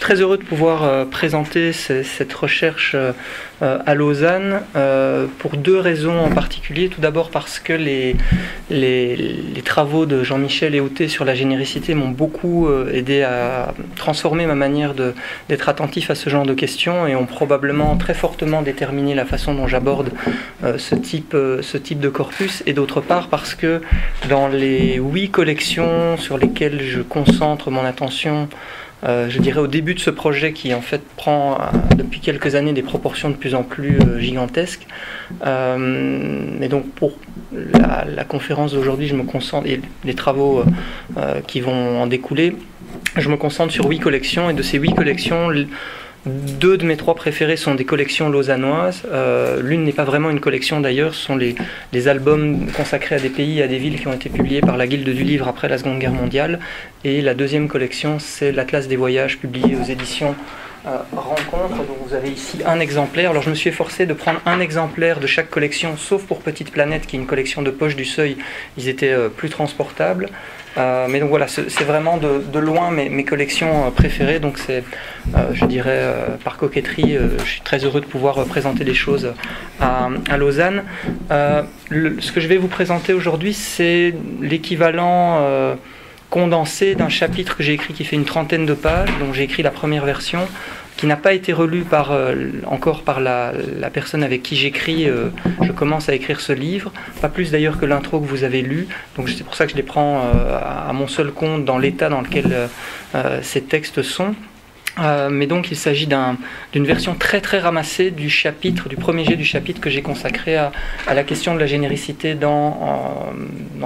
suis très heureux de pouvoir présenter cette recherche à Lausanne pour deux raisons en particulier. Tout d'abord parce que les travaux de Jean-Michel Éhouté sur la généricité m'ont beaucoup aidé à transformer ma manière d'être attentif à ce genre de questions et ont probablement très fortement déterminé la façon dont j'aborde ce type de corpus. Et d'autre part parce que dans les 8 collections sur lesquelles je concentre mon attention, je dirais au début de ce projet qui en fait prend depuis quelques années des proportions de plus en plus gigantesques. Et donc pour la conférence d'aujourd'hui, je me concentre, et les travaux qui vont en découler, je me concentre sur 8 collections, et de ces 8 collections, 2 de mes 3 préférées sont des collections lausannoises. L'une n'est pas vraiment une collection d'ailleurs, ce sont les albums consacrés à des pays et à des villes qui ont été publiés par la Guilde du Livre après la Seconde Guerre mondiale. Et la deuxième collection, c'est l'Atlas des voyages publié aux éditions Rencontre. Donc vous avez ici un exemplaire. Alors je me suis efforcé de prendre un exemplaire de chaque collection, sauf pour Petite Planète qui est une collection de poche du Seuil. Ils étaient plus transportables. Mais donc voilà, c'est vraiment de loin mes collections préférées. Donc c'est, je dirais, par coquetterie, je suis très heureux de pouvoir présenter les choses à Lausanne. Ce que je vais vous présenter aujourd'hui, c'est l'équivalent condensé d'un chapitre que j'ai écrit qui fait une trentaine de pages, dont j'ai écrit la première version, qui n'a pas été relu encore par la personne avec qui j'écris. Je commence à écrire ce livre, pas plus d'ailleurs que l'intro que vous avez lu, donc c'est pour ça que je les prends à mon seul compte dans l'état dans lequel ces textes sont. Mais donc il s'agit d'une version très très ramassée du premier jet du chapitre que j'ai consacré à la question de la généricité dans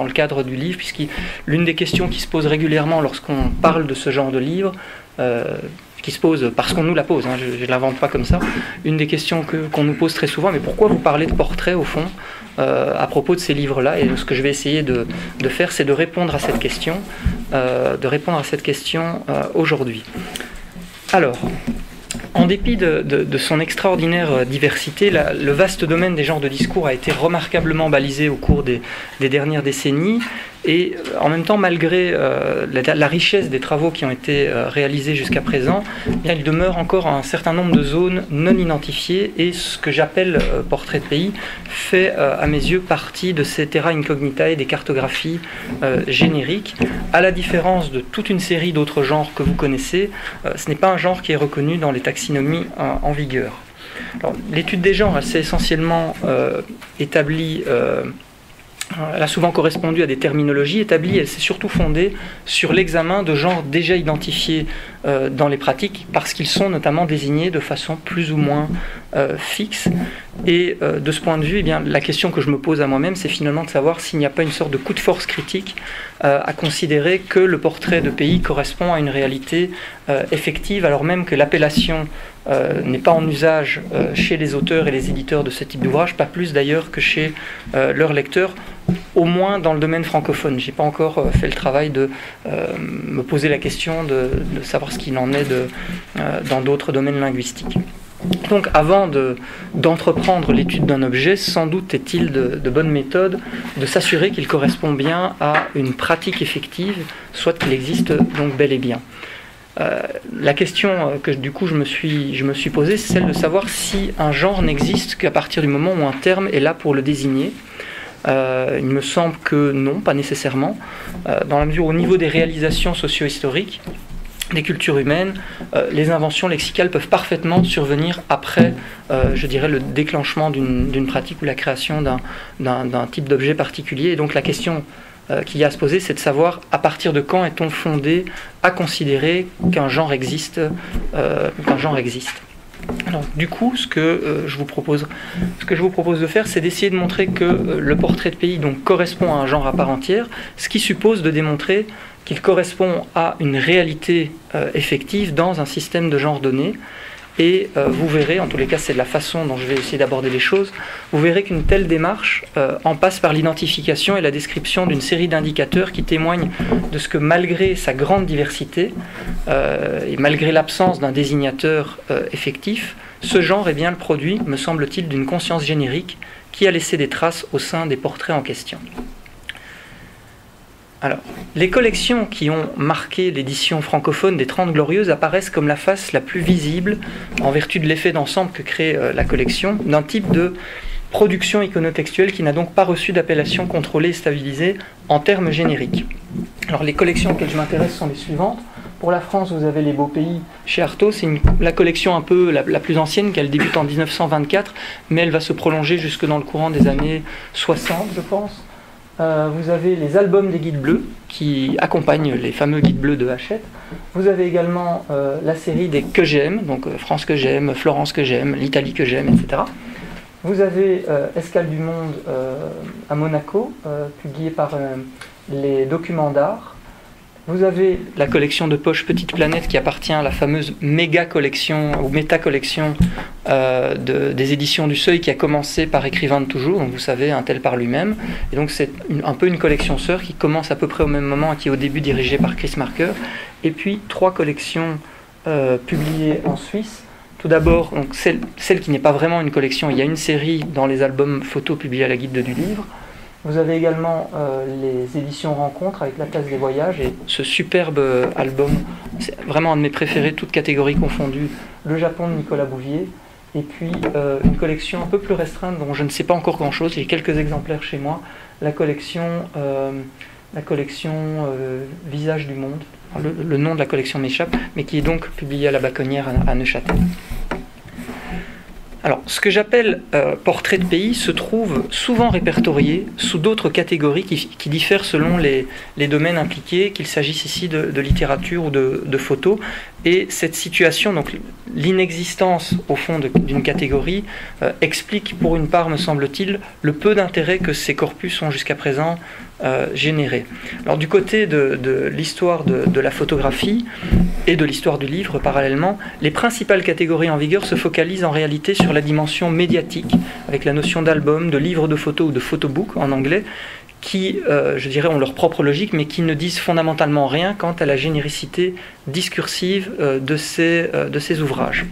le cadre du livre, puisque l'une des questions qui se pose régulièrement lorsqu'on parle de ce genre de livre, qui se pose parce qu'on nous la pose, hein, je ne l'invente pas comme ça, une des questions qu'on nous pose très souvent, mais pourquoi vous parlez de portraits au fond à propos de ces livres-là? Et ce que je vais essayer de faire, c'est de répondre à cette question, aujourd'hui. Alors, en dépit de son extraordinaire diversité, le vaste domaine des genres de discours a été remarquablement balisé au cours des dernières décennies, et en même temps, malgré la richesse des travaux qui ont été réalisés jusqu'à présent, il demeure encore un certain nombre de zones non identifiées, et ce que j'appelle portrait de pays fait à mes yeux partie de ces terra incognitae, des cartographies génériques. À la différence de toute une série d'autres genres que vous connaissez, ce n'est pas un genre qui est reconnu dans les taxonomies en vigueur. L'étude des genres, elle s'est essentiellement établie. Elle a souvent correspondu à des terminologies établies. Elle s'est surtout fondée sur l'examen de genres déjà identifiés dans les pratiques, parce qu'ils sont notamment désignés de façon plus ou moins fixe. Et de ce point de vue, eh bien, la question que je me pose à moi-même, c'est finalement de savoir s'il n'y a pas une sorte de coup de force critique à considérer que le portrait de pays correspond à une réalité effective, alors même que l'appellation n'est pas en usage chez les auteurs et les éditeurs de ce type d'ouvrage, pas plus d'ailleurs que chez leurs lecteurs, au moins dans le domaine francophone. Je n'ai pas encore fait le travail de me poser la question de savoir ce qu'il en est dans d'autres domaines linguistiques. Donc avant d'entreprendre l'étude d'un objet, sans doute est-il de bonne méthode de s'assurer qu'il correspond bien à une pratique effective, soit qu'il existe donc bel et bien. La question que du coup je me suis posée, c'est celle de savoir si un genre n'existe qu'à partir du moment où un terme est là pour le désigner. Il me semble que non, pas nécessairement, dans la mesure où au niveau des réalisations socio-historiques, des cultures humaines, les inventions lexicales peuvent parfaitement survenir après, je dirais, le déclenchement d'une pratique ou la création d'un type d'objet particulier. Et donc la question qu'il y a à se poser, c'est de savoir à partir de quand est-on fondé à considérer qu'un genre existe. Alors, du coup, ce que je vous propose de faire, c'est d'essayer de montrer que le portrait de pays donc, correspond à un genre à part entière, ce qui suppose de démontrer qu'il correspond à une réalité effective dans un système de genre donné. Et vous verrez, en tous les cas c'est de la façon dont je vais essayer d'aborder les choses, vous verrez qu'une telle démarche en passe par l'identification et la description d'une série d'indicateurs qui témoignent de ce que malgré sa grande diversité et malgré l'absence d'un désignateur effectif, ce genre est bien le produit, me semble-t-il, d'une conscience générique qui a laissé des traces au sein des portraits en question. Alors, les collections qui ont marqué l'édition francophone des 30 Glorieuses apparaissent comme la face la plus visible, en vertu de l'effet d'ensemble que crée la collection, d'un type de production iconotextuelle qui n'a donc pas reçu d'appellation contrôlée et stabilisée en termes génériques. Alors, les collections auxquelles je m'intéresse sont les suivantes. Pour la France, vous avez Les Beaux Pays chez Artaud. C'est la collection un peu la plus ancienne, qu'elle débute en 1924, mais elle va se prolonger jusque dans le courant des années 60, je pense. Vous avez les albums des guides bleus qui accompagnent les fameux guides bleus de Hachette. Vous avez également la série des Que j'aime, donc France que j'aime, Florence que j'aime, l'Italie que j'aime, etc. Vous avez Escale du monde à Monaco, publié par les Documents d'art. Vous avez la collection de poche Petite Planète qui appartient à la fameuse méga collection ou méta collection des éditions du Seuil qui a commencé par Écrivain de toujours, donc vous savez, un tel par lui-même. Et donc c'est un peu une collection sœur qui commence à peu près au même moment et qui est au début dirigée par Chris Marker. Et puis 3 collections publiées en Suisse. Tout d'abord, donc celle qui n'est pas vraiment une collection, il y a une série dans les albums photos publiés à la Guilde du Livre. Vous avez également les éditions Rencontres avec l'Atlas des voyages et ce superbe album, c'est vraiment un de mes préférés, toutes catégories confondues, Le Japon de Nicolas Bouvier, et puis une collection un peu plus restreinte dont je ne sais pas encore grand-chose, j'ai quelques exemplaires chez moi, la collection Visage du monde, le nom de la collection m'échappe, mais qui est donc publiée à la Baconnière à Neuchâtel. Alors, ce que j'appelle portrait de pays se trouve souvent répertorié sous d'autres catégories qui diffèrent selon les domaines impliqués, qu'il s'agisse ici de littérature ou de photos. Et cette situation, donc l'inexistence au fond d'une catégorie, explique pour une part, me semble-t-il, le peu d'intérêt que ces corpus ont jusqu'à présent généré. Alors du côté de l'histoire de la photographie et de l'histoire du livre parallèlement, les principales catégories en vigueur se focalisent en réalité sur la dimension médiatique, avec la notion d'album, de livre de photos ou de photobook en anglais, qui, je dirais, ont leur propre logique, mais qui ne disent fondamentalement rien quant à la généricité discursive de ces ouvrages.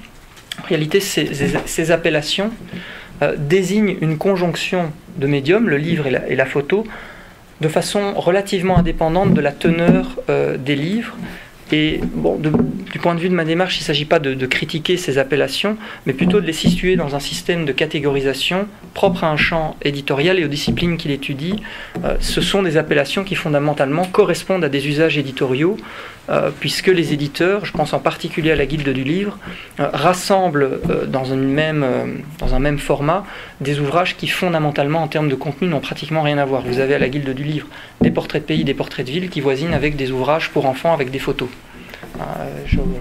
En réalité, ces appellations désignent une conjonction de médiums, le livre et la photo, de façon relativement indépendante de la teneur des livres. Et bon, du point de vue de ma démarche, il ne s'agit pas de critiquer ces appellations, mais plutôt de les situer dans un système de catégorisation propre à un champ éditorial et aux disciplines qu'il étudie. Ce sont des appellations qui fondamentalement correspondent à des usages éditoriaux, puisque les éditeurs, je pense en particulier à la Guilde du Livre, rassemblent dans un même format des ouvrages qui fondamentalement en termes de contenu n'ont pratiquement rien à voir. Vous avez à la Guilde du Livre des portraits de pays, des portraits de villes qui voisinent avec des ouvrages pour enfants avec des photos.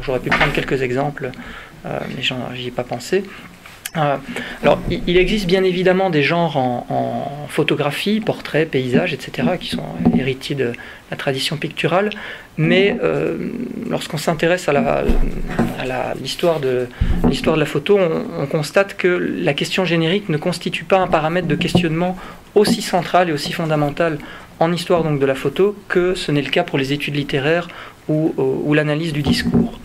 J'aurais pu prendre quelques exemples, mais j'y ai pas pensé. Alors, il existe bien évidemment des genres en photographie, portraits, paysages, etc., qui sont héritiers de la tradition picturale, mais lorsqu'on s'intéresse à l'histoire de la photo, on constate que la question générique ne constitue pas un paramètre de questionnement aussi central et aussi fondamental en histoire donc de la photo que ce n'est le cas pour les études littéraires ou l'analyse du discours.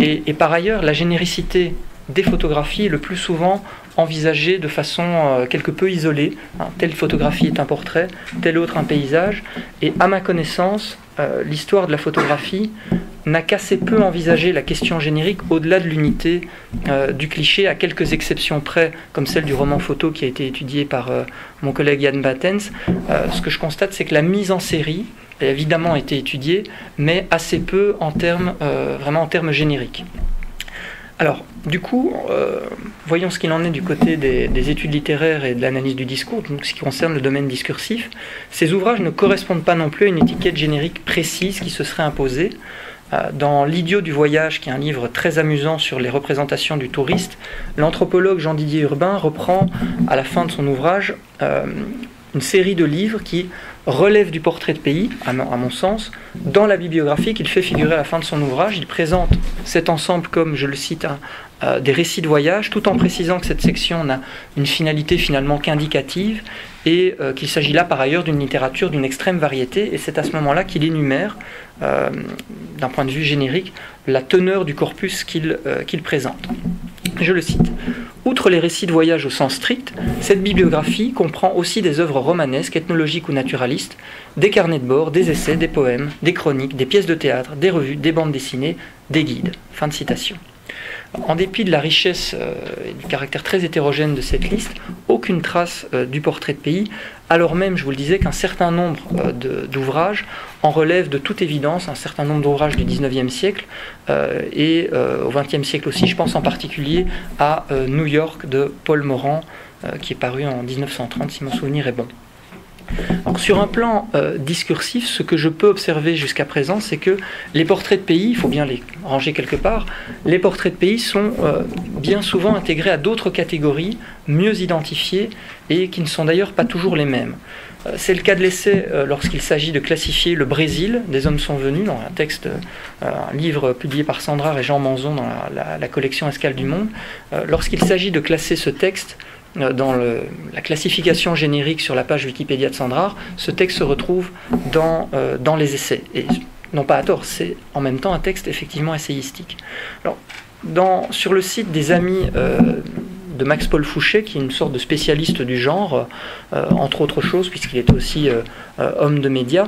Et par ailleurs, la généricité des photographies est le plus souvent envisagée de façon quelque peu isolée. Telle photographie est un portrait, telle autre un paysage. Et à ma connaissance, l'histoire de la photographie n'a qu'assez peu envisagé la question générique au-delà de l'unité du cliché, à quelques exceptions près, comme celle du roman photo qui a été étudié par mon collègue Jan Battens. Ce que je constate, c'est que la mise en série a évidemment été étudiée, mais assez peu vraiment en termes génériques. Alors, du coup, voyons ce qu'il en est du côté des études littéraires et de l'analyse du discours, donc ce qui concerne le domaine discursif. Ces ouvrages ne correspondent pas non plus à une étiquette générique précise qui se serait imposée. Dans L'idiot du voyage, qui est un livre très amusant sur les représentations du touriste, l'anthropologue Jean-Didier Urbain reprend à la fin de son ouvrage une série de livres qui relèvent du portrait de pays, à mon sens, dans la bibliographie qu'il fait figurer à la fin de son ouvrage. Il présente cet ensemble comme, je le cite, des récits de voyage, tout en précisant que cette section n'a une finalité finalement qu'indicative et qu'il s'agit là par ailleurs d'une littérature d'une extrême variété, et c'est à ce moment-là qu'il énumère, d'un point de vue générique, la teneur du corpus qu'il présente. Je le cite. « Outre les récits de voyage au sens strict, cette bibliographie comprend aussi des œuvres romanesques, ethnologiques ou naturalistes, des carnets de bord, des essais, des poèmes, des chroniques, des pièces de théâtre, des revues, des bandes dessinées, des guides. » Fin de citation. En dépit de la richesse et du caractère très hétérogène de cette liste, aucune trace du portrait de pays, alors même, je vous le disais, qu'un certain nombre d'ouvrages en relèvent de toute évidence, un certain nombre d'ouvrages du XIXe siècle et au XXe siècle aussi. Je pense en particulier à New York de Paul Morand, qui est paru en 1930, si mon souvenir est bon. Alors, sur un plan discursif, ce que je peux observer jusqu'à présent, c'est que les portraits de pays, il faut bien les ranger quelque part, les portraits de pays sont bien souvent intégrés à d'autres catégories, mieux identifiées, et qui ne sont d'ailleurs pas toujours les mêmes. C'est le cas de l'essai lorsqu'il s'agit de classifier le Brésil, des hommes sont venus, dans un texte, un livre publié par Sandrard et Jean Manzon dans la collection Escale du Monde. Lorsqu'il s'agit de classer ce texte, dans la classification générique sur la page Wikipédia de Sandrard, ce texte se retrouve dans les essais. Et non pas à tort, c'est en même temps un texte effectivement essayistique. Alors, sur le site des amis de Max-Paul Fouché, qui est une sorte de spécialiste du genre, entre autres choses, puisqu'il est aussi homme de médias,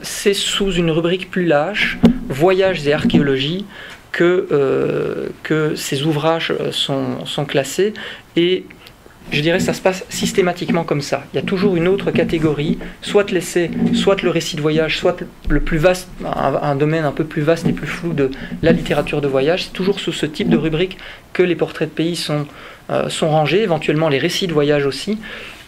c'est sous une rubrique plus lâche, Voyages et archéologie, que ces ouvrages sont classés, et je dirais que ça se passe systématiquement comme ça. Il y a toujours une autre catégorie, soit l'essai, soit le récit de voyage, soit le plus vaste, un domaine un peu plus vaste et plus flou de la littérature de voyage. C'est toujours sous ce type de rubrique que les portraits de pays sont rangés, éventuellement les récits de voyage aussi.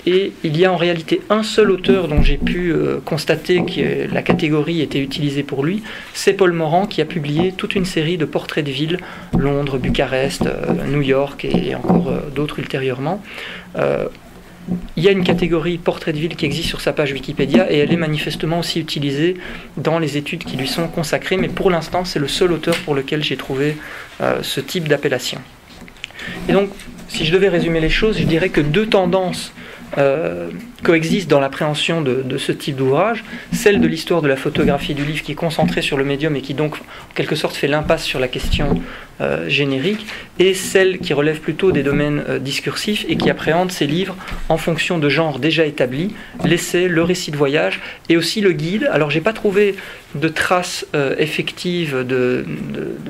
Et il y a en réalité un seul auteur dont j'ai pu constater que la catégorie était utilisée pour lui, c'est Paul Morand, qui a publié toute une série de portraits de villes, Londres, Bucarest, New York et encore d'autres ultérieurement. Il y a une catégorie portrait de ville qui existe sur sa page Wikipédia et elle est manifestement aussi utilisée dans les études qui lui sont consacrées, mais pour l'instant c'est le seul auteur pour lequel j'ai trouvé ce type d'appellation. Et donc, si je devais résumer les choses, je dirais que deux tendances coexistent dans l'appréhension de ce type d'ouvrage, celle de l'histoire de la photographie du livre qui est concentrée sur le médium et qui donc en quelque sorte fait l'impasse sur la question générique, et celle qui relève plutôt des domaines discursifs et qui appréhende ces livres en fonction de genres déjà établis, l'essai, le récit de voyage et aussi le guide. Alors j'ai pas trouvé de traces effectives de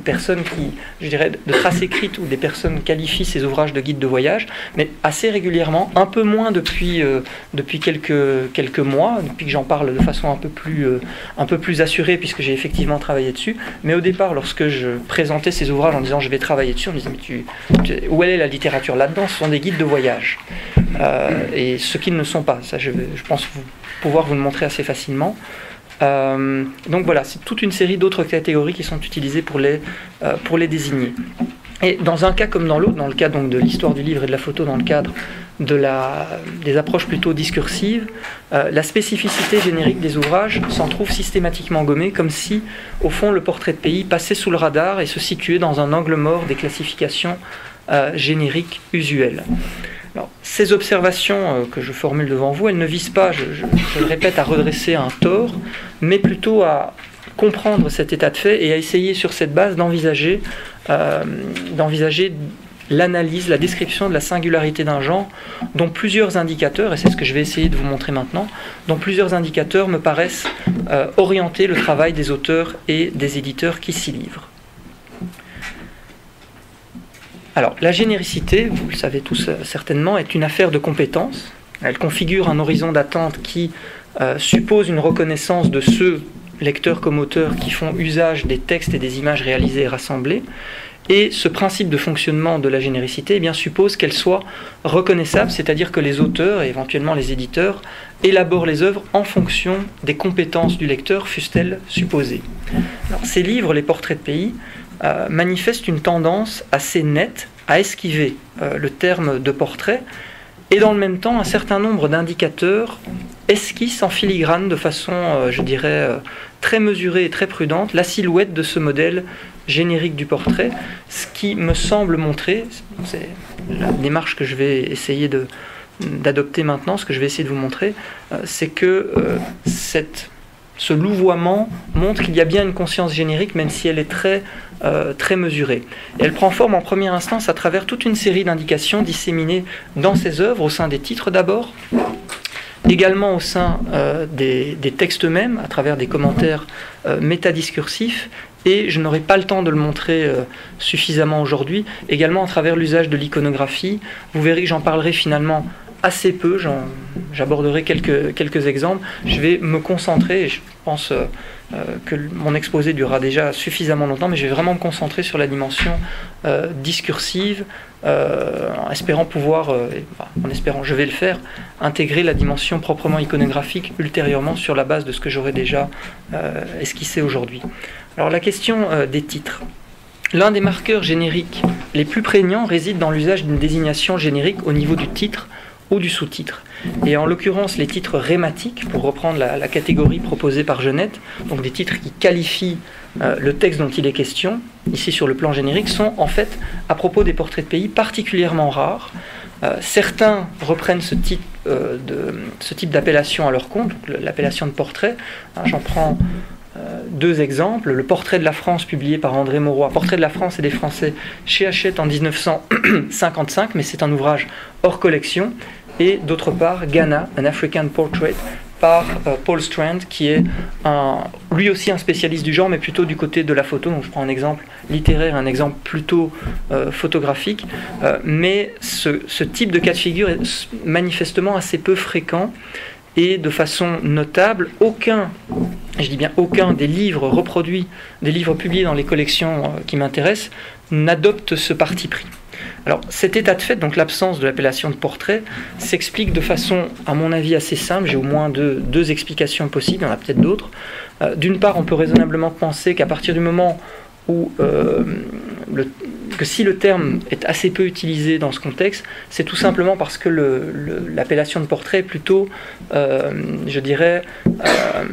personnes qui, je dirais, de traces écrites où des personnes qualifient ces ouvrages de guide de voyage, mais assez régulièrement, un peu moins depuis quelques mois, depuis que j'en parle de façon un peu plus assurée, puisque j'ai effectivement travaillé dessus. Mais au départ, lorsque je présentais ces ouvrages en disant je vais travailler dessus, on me disait mais où est la littérature là-dedans? Ce sont des guides de voyage. Et ce qu'ils ne sont pas. Ça, je pense pouvoir vous le montrer assez facilement. Donc voilà, c'est toute une série d'autres catégories qui sont utilisées pour les désigner. Et dans un cas comme dans l'autre, dans le cas donc de l'histoire du livre et de la photo dans le cadre des approches plutôt discursives, la spécificité générique des ouvrages s'en trouve systématiquement gommée, comme si, au fond, le portrait de pays passait sous le radar et se situait dans un angle mort des classifications génériques usuelles. Alors, ces observations que je formule devant vous, elles ne visent pas, je le répète, à redresser un tort, mais plutôt à comprendre cet état de fait et à essayer sur cette base d'envisager l'analyse, la description de la singularité d'un genre, dont plusieurs indicateurs, et c'est ce que je vais essayer de vous montrer maintenant, dont plusieurs indicateurs me paraissent orienter le travail des auteurs et des éditeurs qui s'y livrent. Alors, la généricité, vous le savez tous certainement, est une affaire de compétence. Elle configure un horizon d'attente qui suppose une reconnaissance de ceux, lecteurs comme auteurs, qui font usage des textes et des images réalisées et rassemblées. Et ce principe de fonctionnement de la généricité suppose qu'elle soit reconnaissable, c'est-à-dire que les auteurs et éventuellement les éditeurs élaborent les œuvres en fonction des compétences du lecteur, fussent-elles supposées. Alors, ces livres, les portraits de pays, manifestent une tendance assez nette à esquiver le terme de portrait, et dans le même temps, un certain nombre d'indicateurs esquissent en filigrane de façon, je dirais, très mesurée et très prudente, la silhouette de ce modèle générique du portrait, ce qui me semble montrer, c'est la démarche que je vais essayer d'adopter maintenant, ce que je vais essayer de vous montrer, c'est que cette ce louvoiement montre qu'il y a bien une conscience générique, même si elle est très mesurée. Et elle prend forme en première instance à travers toute une série d'indications disséminées dans ses œuvres, au sein des titres d'abord, également au sein des textes eux-mêmes, à travers des commentaires métadiscursifs, et je n'aurai pas le temps de le montrer suffisamment aujourd'hui, également à travers l'usage de l'iconographie. Vous verrez que j'en parlerai finalement assez peu, j'aborderai quelques exemples. Je vais me concentrer, et je pense que mon exposé durera déjà suffisamment longtemps, mais je vais vraiment me concentrer sur la dimension discursive, en espérant pouvoir, je vais le faire, intégrer la dimension proprement iconographique ultérieurement sur la base de ce que j'aurais déjà esquissé aujourd'hui. Alors la question des titres. L'un des marqueurs génériques les plus prégnants réside dans l'usage d'une désignation générique au niveau du titre ou du sous-titre. Et en l'occurrence, les titres rématiques, pour reprendre la catégorie proposée par Genette, donc des titres qui qualifient le texte dont il est question, ici sur le plan générique, sont en fait, à propos des portraits de pays, particulièrement rares. Certains reprennent ce type d'appellation à leur compte, l'appellation de portrait. J'en prends deux exemples. Le Portrait de la France, publié par André Mauroy, Portrait de la France et des Français, chez Hachette en 1955, mais c'est un ouvrage hors collection. Et d'autre part, Ghana, An African Portrait, par Paul Strand, qui est lui aussi un spécialiste du genre, mais plutôt du côté de la photo. Donc je prends un exemple littéraire, un exemple plutôt photographique. Mais ce type de cas de figure est manifestement assez peu fréquent. Et de façon notable, aucun des livres reproduits, des livres publiés dans les collections qui m'intéressent, n'adopte ce parti pris. Alors cet état de fait, donc l'absence de l'appellation de portrait, s'explique de façon, à mon avis, assez simple. J'ai au moins deux explications possibles, il y en a peut-être d'autres. D'une part, on peut raisonnablement penser qu'à partir du moment où que si le terme est assez peu utilisé dans ce contexte, c'est tout simplement parce que l'appellation de portrait est plutôt,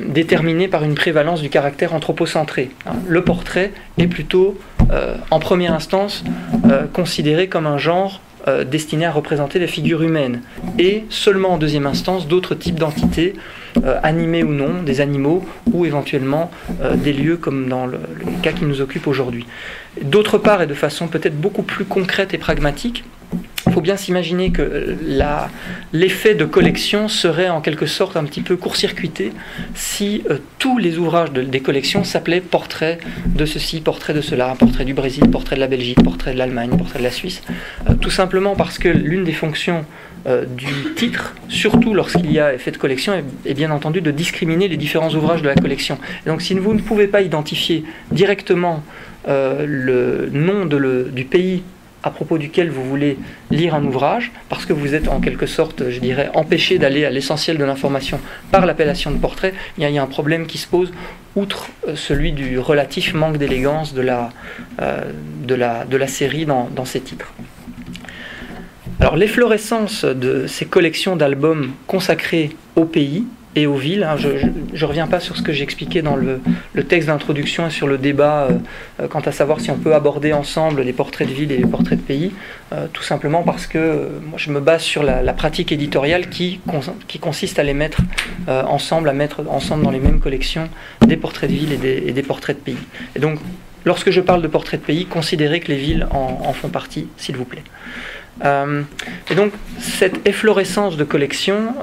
déterminée par une prévalence du caractère anthropocentré. Le portrait est plutôt, en première instance, considéré comme un genre destiné à représenter les figures humaines, et seulement en deuxième instance d'autres types d'entités, animées ou non, des animaux, ou éventuellement des lieux comme dans le cas qui nous occupe aujourd'hui. D'autre part, et de façon peut-être beaucoup plus concrète et pragmatique, il faut bien s'imaginer que l'effet de collection serait en quelque sorte un petit peu court-circuité si tous les ouvrages des collections s'appelaient portrait de ceci, portrait de cela, portrait du Brésil, portrait de la Belgique, portrait de l'Allemagne, portrait de la Suisse, tout simplement parce que l'une des fonctions du titre, surtout lorsqu'il y a effet de collection, est bien entendu de discriminer les différents ouvrages de la collection. Et donc si vous ne pouvez pas identifier directement le nom du pays à propos duquel vous voulez lire un ouvrage, parce que vous êtes en quelque sorte, je dirais, empêché d'aller à l'essentiel de l'information par l'appellation de portrait, il y a un problème qui se pose, outre celui du relatif manque d'élégance de la série dans ces titres. Alors l'efflorescence de ces collections d'albums consacrés au pays et aux villes, je ne reviens pas sur ce que j'expliquais dans le texte d'introduction et sur le débat quant à savoir si on peut aborder ensemble les portraits de villes et les portraits de pays, tout simplement parce que moi je me base sur la pratique éditoriale qui consiste à les mettre ensemble, à mettre ensemble dans les mêmes collections des portraits de villes et des portraits de pays. Et donc lorsque je parle de portraits de pays, considérez que les villes en font partie, s'il vous plaît. Et donc cette efflorescence de collection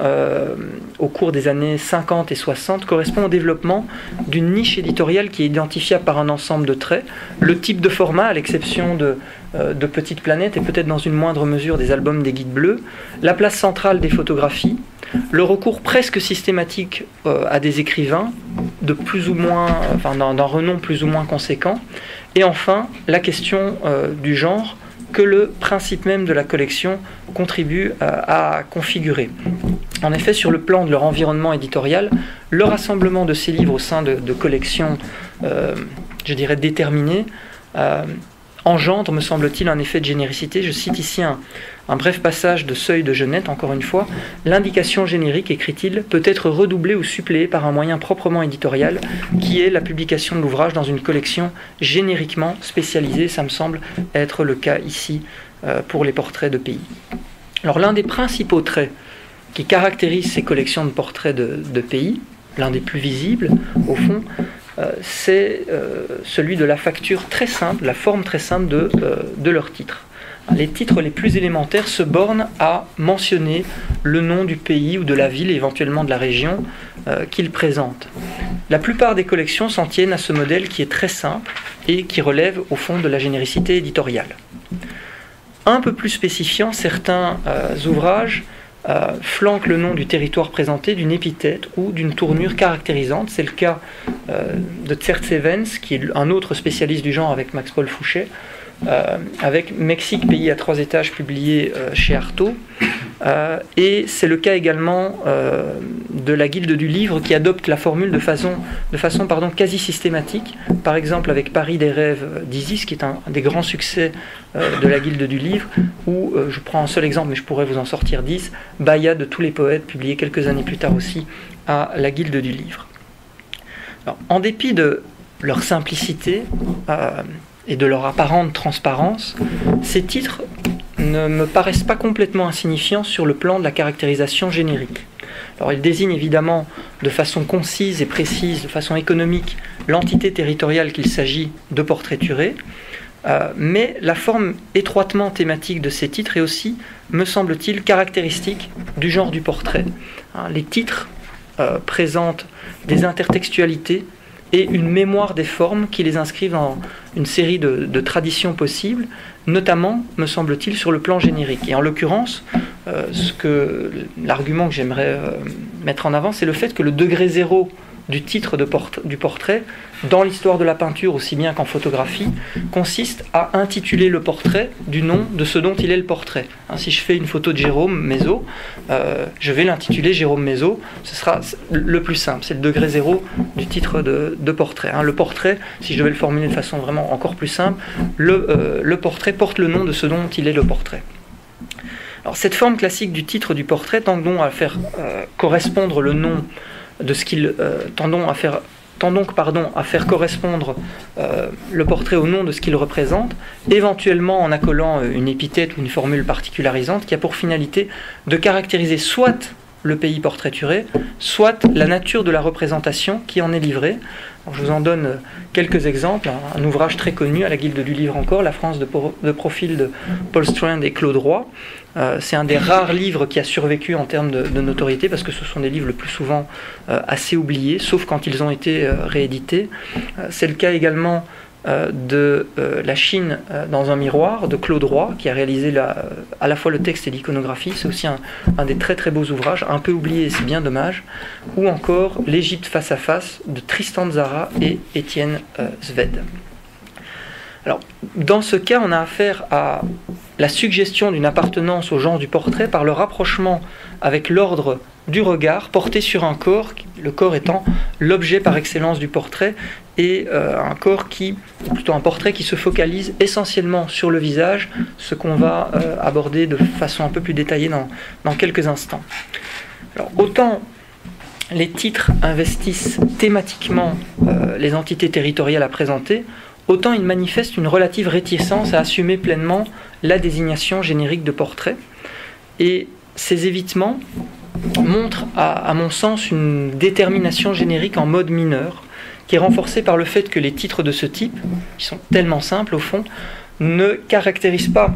au cours des années 50 et 60 correspond au développement d'une niche éditoriale qui est identifiable par un ensemble de traits, le type de format à l'exception de Petites Planètes et peut-être dans une moindre mesure des albums des Guides Bleus, la place centrale des photographies, le recours presque systématique à des écrivains de plus ou moins, d'un renom plus ou moins conséquent, et enfin la question du genre que le principe même de la collection contribue à configurer. En effet, sur le plan de leur environnement éditorial, le rassemblement de ces livres au sein de collections, déterminées, engendre, me semble-t-il, un effet de généricité. Je cite ici un bref passage de Seuil de Genette, encore une fois. L'indication générique, écrit-il, peut être redoublée ou suppléée par un moyen proprement éditorial, qui est la publication de l'ouvrage dans une collection génériquement spécialisée. Ça me semble être le cas ici pour les portraits de pays. Alors l'un des principaux traits qui caractérisent ces collections de portraits de pays, l'un des plus visibles, au fond, c'est celui de la facture très simple, la forme très simple de leur titre. Les titres les plus élémentaires se bornent à mentionner le nom du pays ou de la ville, éventuellement de la région, qu'ils présentent. La plupart des collections s'en tiennent à ce modèle qui est très simple et qui relève au fond de la généricité éditoriale. Un peu plus spécifiant, certains ouvrages flanquent le nom du territoire présenté d'une épithète ou d'une tournure caractérisante. C'est le cas de Tsertsevens, qui est un autre spécialiste du genre avec Max-Paul Fouché, avec Mexique, pays à 3 étages, publié chez Artaud. Et c'est le cas également de la Guilde du Livre, qui adopte la formule de façon quasi systématique, par exemple avec Paris des rêves d'Isis, qui est un des grands succès de la Guilde du Livre, où, je prends un seul exemple, mais je pourrais vous en sortir 10, Baya de tous les poètes, publié quelques années plus tard aussi à la Guilde du Livre. Alors, en dépit de leur simplicité et de leur apparente transparence, ces titres ne me paraissent pas complètement insignifiants sur le plan de la caractérisation générique. Alors, ils désignent évidemment de façon concise et précise, de façon économique, l'entité territoriale qu'il s'agit de portraiturer, mais la forme étroitement thématique de ces titres est aussi, me semble-t-il, caractéristique du genre du portrait. Les titres présentent des intertextualités et une mémoire des formes qui les inscrivent dans une série de traditions possibles, notamment, me semble-t-il, sur le plan générique. Et en l'occurrence, l'argument que j'aimerais mettre en avant, c'est le fait que le degré zéro du titre du portrait, dans l'histoire de la peinture aussi bien qu'en photographie, consiste à intituler le portrait du nom de ce dont il est le portrait. Si je fais une photo de Jérôme Mézot, je vais l'intituler Jérôme Mézot, ce sera le plus simple, c'est le degré zéro du titre de portrait. Le portrait, si je devais le formuler de façon vraiment encore plus simple, le portrait porte le nom de ce dont il est le portrait. Alors, cette forme classique du titre du portrait tend donc à faire correspondre le nom de ce qu'il tend donc à faire correspondre le portrait au nom de ce qu'il représente, éventuellement en accolant une épithète ou une formule particularisante qui a pour finalité de caractériser soit le pays portraituré, soit la nature de la représentation qui en est livrée. Alors, je vous en donne quelques exemples. Un ouvrage très connu à la Guilde du Livre encore, La France de profil de Paul Strand et Claude Roy. C'est un des rares livres qui a survécu en termes de notoriété, parce que ce sont des livres le plus souvent assez oubliés, sauf quand ils ont été réédités. C'est le cas également de La Chine dans un miroir de Claude Roy, qui a réalisé à la fois le texte et l'iconographie. C'est aussi un des très très beaux ouvrages, un peu oublié et c'est bien dommage. Ou encore L'Égypte face à face de Tristan Tzara et Étienne Sved. Alors, dans ce cas, on a affaire à la suggestion d'une appartenance au genre du portrait par le rapprochement avec l'ordre du regard porté sur un corps, le corps étant l'objet par excellence du portrait, et un portrait qui se focalise essentiellement sur le visage, ce qu'on va aborder de façon un peu plus détaillée dans quelques instants. Alors, autant les titres investissent thématiquement les entités territoriales à présenter, autant il manifeste une relative réticence à assumer pleinement la désignation générique de portrait. Et ces évitements montrent, à mon sens, une détermination générique en mode mineur, qui est renforcée par le fait que les titres de ce type, qui sont tellement simples au fond, ne caractérisent pas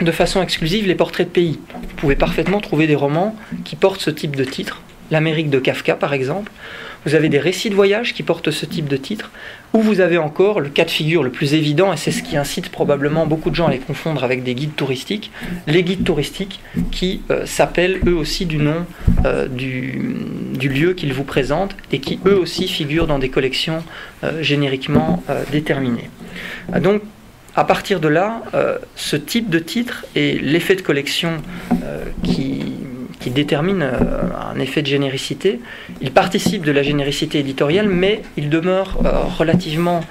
de façon exclusive les portraits de pays. Vous pouvez parfaitement trouver des romans qui portent ce type de titre, l'Amérique de Kafka par exemple. Vous avez des récits de voyage qui portent ce type de titre, ou vous avez encore le cas de figure le plus évident, et c'est ce qui incite probablement beaucoup de gens à les confondre avec des guides touristiques, les guides touristiques qui s'appellent eux aussi du nom du lieu qu'ils vous présentent, et qui eux aussi figurent dans des collections génériquement déterminées. Donc, à partir de là, ce type de titre et l'effet de collection qui détermine un effet de généricité, il participe de la généricité éditoriale, mais il demeure relativement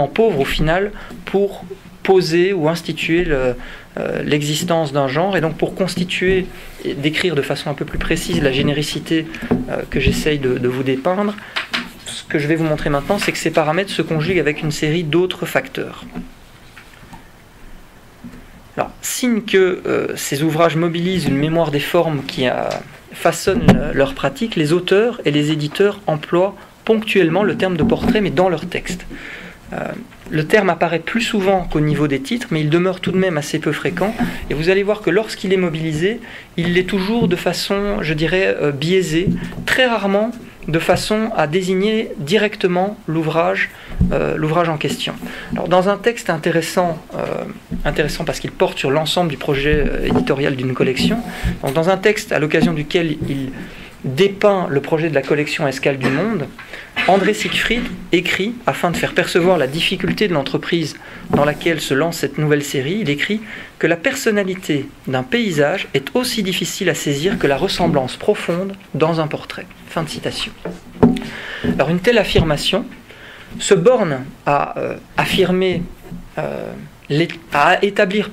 pauvre au final pour poser ou instituer l'existence d'un genre, et donc pour constituer et décrire de façon un peu plus précise la généricité que j'essaye de vous dépeindre. Ce que je vais vous montrer maintenant, c'est que ces paramètres se conjuguent avec une série d'autres facteurs. Alors, signe que ces ouvrages mobilisent une mémoire des formes qui a façonnent leur pratique, les auteurs et les éditeurs emploient ponctuellement le terme de portrait, mais dans leur texte. Le terme apparaît plus souvent qu'au niveau des titres, mais il demeure tout de même assez peu fréquent. Et vous allez voir que lorsqu'il est mobilisé, il l'est toujours de façon, je dirais, biaisée, très rarement de façon à désigner directement l'ouvrage en question. Alors, dans un texte intéressant parce qu'il porte sur l'ensemble du projet éditorial d'une collection, donc dans un texte à l'occasion duquel il dépeint le projet de la collection Escale du Monde, André Siegfried écrit, afin de faire percevoir la difficulté de l'entreprise dans laquelle se lance cette nouvelle série, il écrit que la personnalité d'un paysage est aussi difficile à saisir que la ressemblance profonde dans un portrait. Fin de citation. Alors une telle affirmation se borne à établir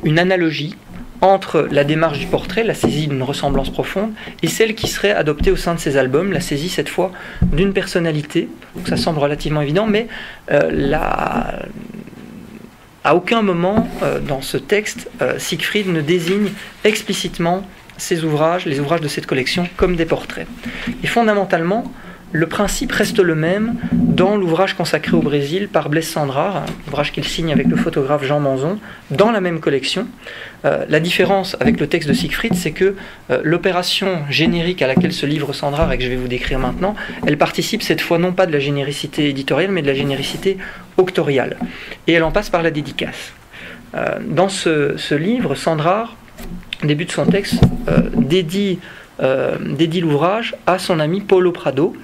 une analogie entre la démarche du portrait, la saisie d'une ressemblance profonde, et celle qui serait adoptée au sein de ces albums, la saisie cette fois d'une personnalité. Donc ça semble relativement évident, mais à aucun moment dans ce texte, Siegfried ne désigne explicitement les ouvrages de cette collection, comme des portraits. Et fondamentalement, le principe reste le même dans l'ouvrage consacré au Brésil par Blaise Cendrars, un ouvrage qu'il signe avec le photographe Jean Manzon, dans la même collection. La différence avec le texte de Siegfried, c'est que l'opération générique à laquelle se livre Cendrars et que je vais vous décrire maintenant, elle participe cette fois non pas de la généricité éditoriale, mais de la généricité octoriale. Et elle en passe par la dédicace. Dans ce livre, Cendrars débute son texte, dédie l'ouvrage à son ami Paulo Prado,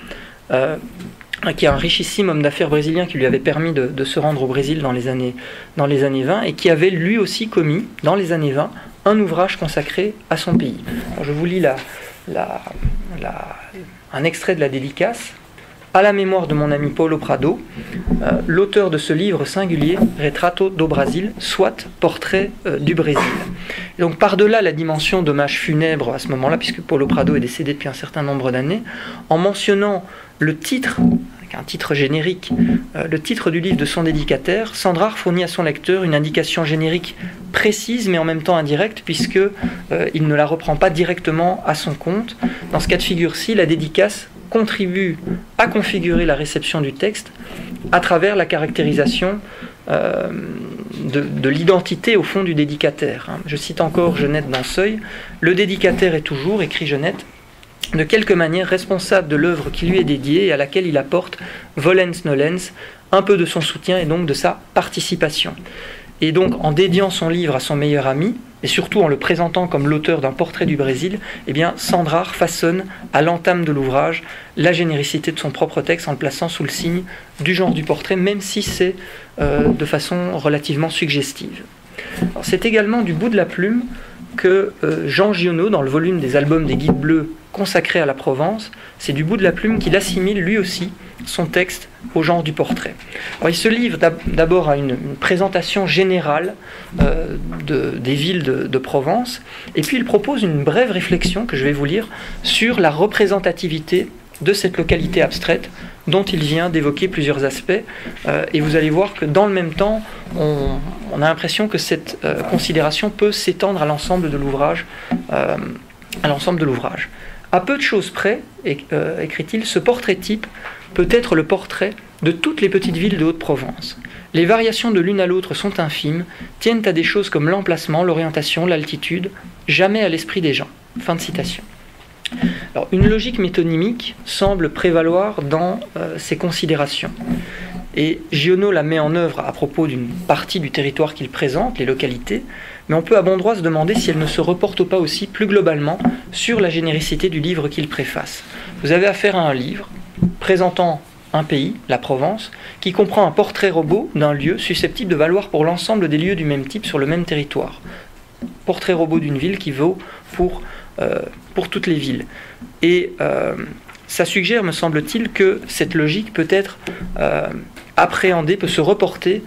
qui est un richissime homme d'affaires brésilien qui lui avait permis de se rendre au Brésil dans les années 20 et qui avait lui aussi commis, dans les années 20, un ouvrage consacré à son pays. Alors, je vous lis un extrait de la dédicace. À la mémoire de mon ami Paulo Prado, l'auteur de ce livre singulier, Retrato do Brasil, soit portrait du Brésil. Et donc par-delà la dimension d'hommage funèbre à ce moment-là, puisque Paulo Prado est décédé depuis un certain nombre d'années, en mentionnant le titre, avec un titre générique, le titre du livre de son dédicataire, Cendrars fournit à son lecteur une indication générique précise mais en même temps indirecte, puisque il ne la reprend pas directement à son compte. Dans ce cas de figure-ci, la dédicace contribue à configurer la réception du texte à travers la caractérisation de l'identité au fond du dédicataire. Je cite encore Genette dans Seuil. Le dédicataire est toujours, écrit Genette, de quelque manière responsable de l'œuvre qui lui est dédiée et à laquelle il apporte, volens nolens, un peu de son soutien et donc de sa participation. Et donc, en dédiant son livre à son meilleur ami, et surtout en le présentant comme l'auteur d'un portrait du Brésil, eh bien, Cendrars façonne à l'entame de l'ouvrage la généricité de son propre texte en le plaçant sous le signe du genre du portrait, même si c'est de façon relativement suggestive. Alors, c'est également du bout de la plume que Jean Giono, dans le volume des albums des Guides Bleus consacré à la Provence, c'est du bout de la plume qu'il assimile lui aussi son texte au genre du portrait. Alors, il se livre d'abord à une présentation générale des villes de Provence, et puis il propose une brève réflexion que je vais vous lire sur la représentativité de cette localité abstraite dont il vient d'évoquer plusieurs aspects, et vous allez voir que dans le même temps, on a l'impression que cette considération peut s'étendre à l'ensemble de l'ouvrage. À peu de choses près, écrit-il, ce portrait type peut être le portrait de toutes les petites villes de Haute-Provence. Les variations de l'une à l'autre sont infimes, tiennent à des choses comme l'emplacement, l'orientation, l'altitude, jamais à l'esprit des gens. Fin de citation. Alors, une logique métonymique semble prévaloir dans ces considérations. Et Giono la met en œuvre à propos d'une partie du territoire qu'il présente, les localités, mais on peut à bon droit se demander si elle ne se reporte pas aussi plus globalement sur la généricité du livre qu'il préface. Vous avez affaire à un livre présentant un pays, la Provence, qui comprend un portrait robot d'un lieu susceptible de valoir pour l'ensemble des lieux du même type sur le même territoire. Portrait robot d'une ville qui vaut pour toutes les villes. Et ça suggère, me semble-t-il, que cette logique peut être appréhendée, peut se reporter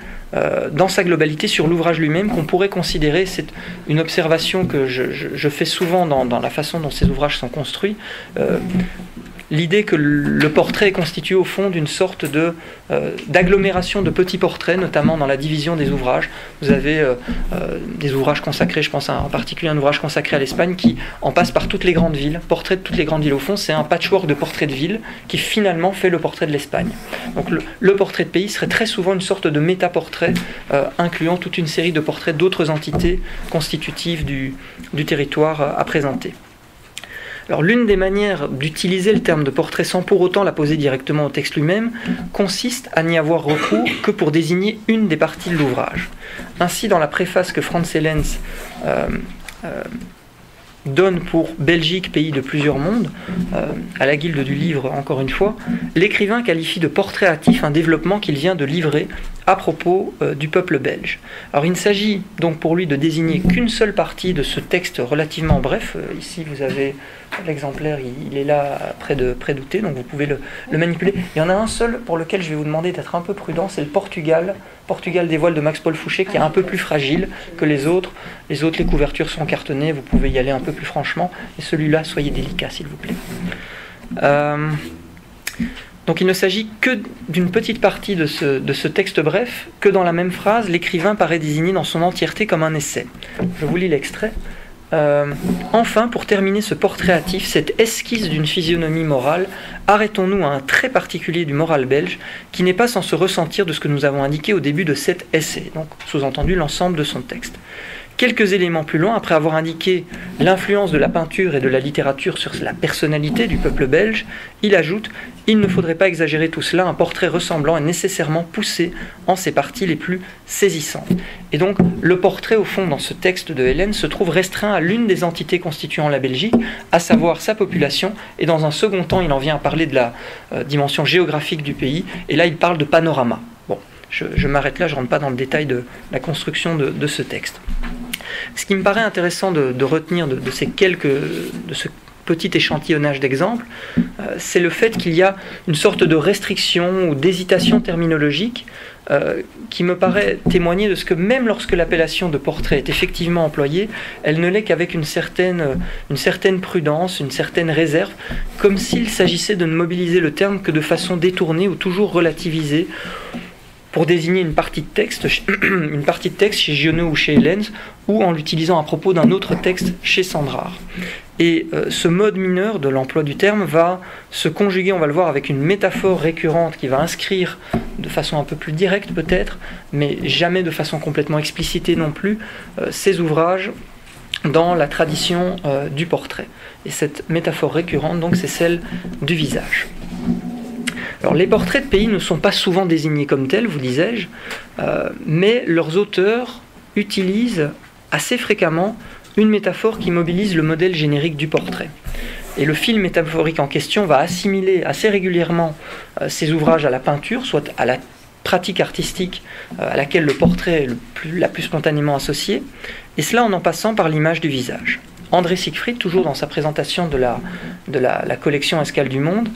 dans sa globalité sur l'ouvrage lui-même, qu'on pourrait considérer, c'est une observation que je fais souvent dans la façon dont ces ouvrages sont construits, l'idée que le portrait est constitué au fond d'une sorte d'agglomération de petits portraits, notamment dans la division des ouvrages. Vous avez des ouvrages consacrés, je pense en particulier un ouvrage consacré à l'Espagne qui en passe par toutes les grandes villes, portrait de toutes les grandes villes. Au fond, c'est un patchwork de portraits de ville qui finalement fait le portrait de l'Espagne. Donc le portrait de pays serait très souvent une sorte de métaportrait incluant toute une série de portraits d'autres entités constitutives du territoire à présenter. Alors, l'une des manières d'utiliser le terme de portrait sans pour autant la poser directement au texte lui-même consiste à n'y avoir recours que pour désigner une des parties de l'ouvrage. Ainsi, dans la préface que Franz Hellens donne pour Belgique, pays de plusieurs mondes, à la guilde du livre encore une fois, l'écrivain qualifie de portrait hâtif un développement qu'il vient de livrer à propos du peuple belge. Alors il ne s'agit donc pour lui de désigner qu'une seule partie de ce texte relativement bref. Ici vous avez l'exemplaire, il est là près-douté, donc vous pouvez le manipuler. Il y en a un seul pour lequel je vais vous demander d'être un peu prudent, c'est le Portugal des voiles de Max-Paul Fouché, qui est un peu plus fragile que les autres. Les couvertures sont cartonnées, vous pouvez y aller un peu plus franchement. Et celui-là, soyez délicat, s'il vous plaît. Donc il ne s'agit que d'une petite partie de ce texte bref, que dans la même phrase, l'écrivain paraît désigner dans son entièreté comme un essai. Je vous lis l'extrait. Enfin, pour terminer ce portrait hâtif, cette esquisse d'une physionomie morale, arrêtons-nous à un trait particulier du moral belge qui n'est pas sans se ressentir de ce que nous avons indiqué au début de cet essai, donc sous-entendu l'ensemble de son texte. Quelques éléments plus loin, après avoir indiqué l'influence de la peinture et de la littérature sur la personnalité du peuple belge, il ajoute « Il ne faudrait pas exagérer tout cela, un portrait ressemblant est nécessairement poussé en ses parties les plus saisissantes. » Et donc, le portrait, au fond, dans ce texte de Hellens, se trouve restreint à l'une des entités constituant la Belgique, à savoir sa population, et dans un second temps, il en vient à parler de la dimension géographique du pays, et là, il parle de panorama. Bon, je m'arrête là, je ne rentre pas dans le détail de la construction de ce texte. Ce qui me paraît intéressant de retenir de ce petit échantillonnage d'exemples, c'est le fait qu'il y a une sorte de restriction ou d'hésitation terminologique qui me paraît témoigner de ce que même lorsque l'appellation de portrait est effectivement employée, elle ne l'est qu'avec une certaine prudence, une certaine réserve, comme s'il s'agissait de ne mobiliser le terme que de façon détournée ou toujours relativisée, pour désigner une partie de texte chez Giono ou chez Hellens, ou en l'utilisant à propos d'un autre texte chez Sandrard. Et ce mode mineur de l'emploi du terme va se conjuguer, on va le voir, avec une métaphore récurrente qui va inscrire de façon un peu plus directe peut-être, mais jamais de façon complètement explicitée non plus, ces ouvrages dans la tradition du portrait. Et cette métaphore récurrente, donc, c'est celle du visage. Alors, les portraits de pays ne sont pas souvent désignés comme tels, vous disais-je, mais leurs auteurs utilisent assez fréquemment une métaphore qui mobilise le modèle générique du portrait. Et le fil métaphorique en question va assimiler assez régulièrement ces ouvrages à la peinture, soit à la pratique artistique à laquelle le portrait est la plus spontanément associé, et cela en passant par l'image du visage. André Siegfried, toujours dans sa présentation de la collection Escale du Monde,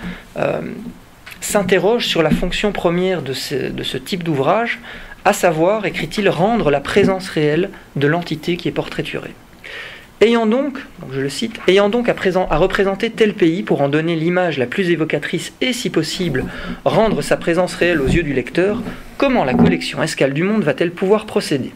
s'interroge sur la fonction première de ce type d'ouvrage, à savoir, écrit-il, rendre la présence réelle de l'entité qui est portraiturée. Ayant donc, je le cite, ayant donc à représenter tel pays pour en donner l'image la plus évocatrice et, si possible, rendre sa présence réelle aux yeux du lecteur, comment la collection Escale du Monde va-t-elle pouvoir procéder ?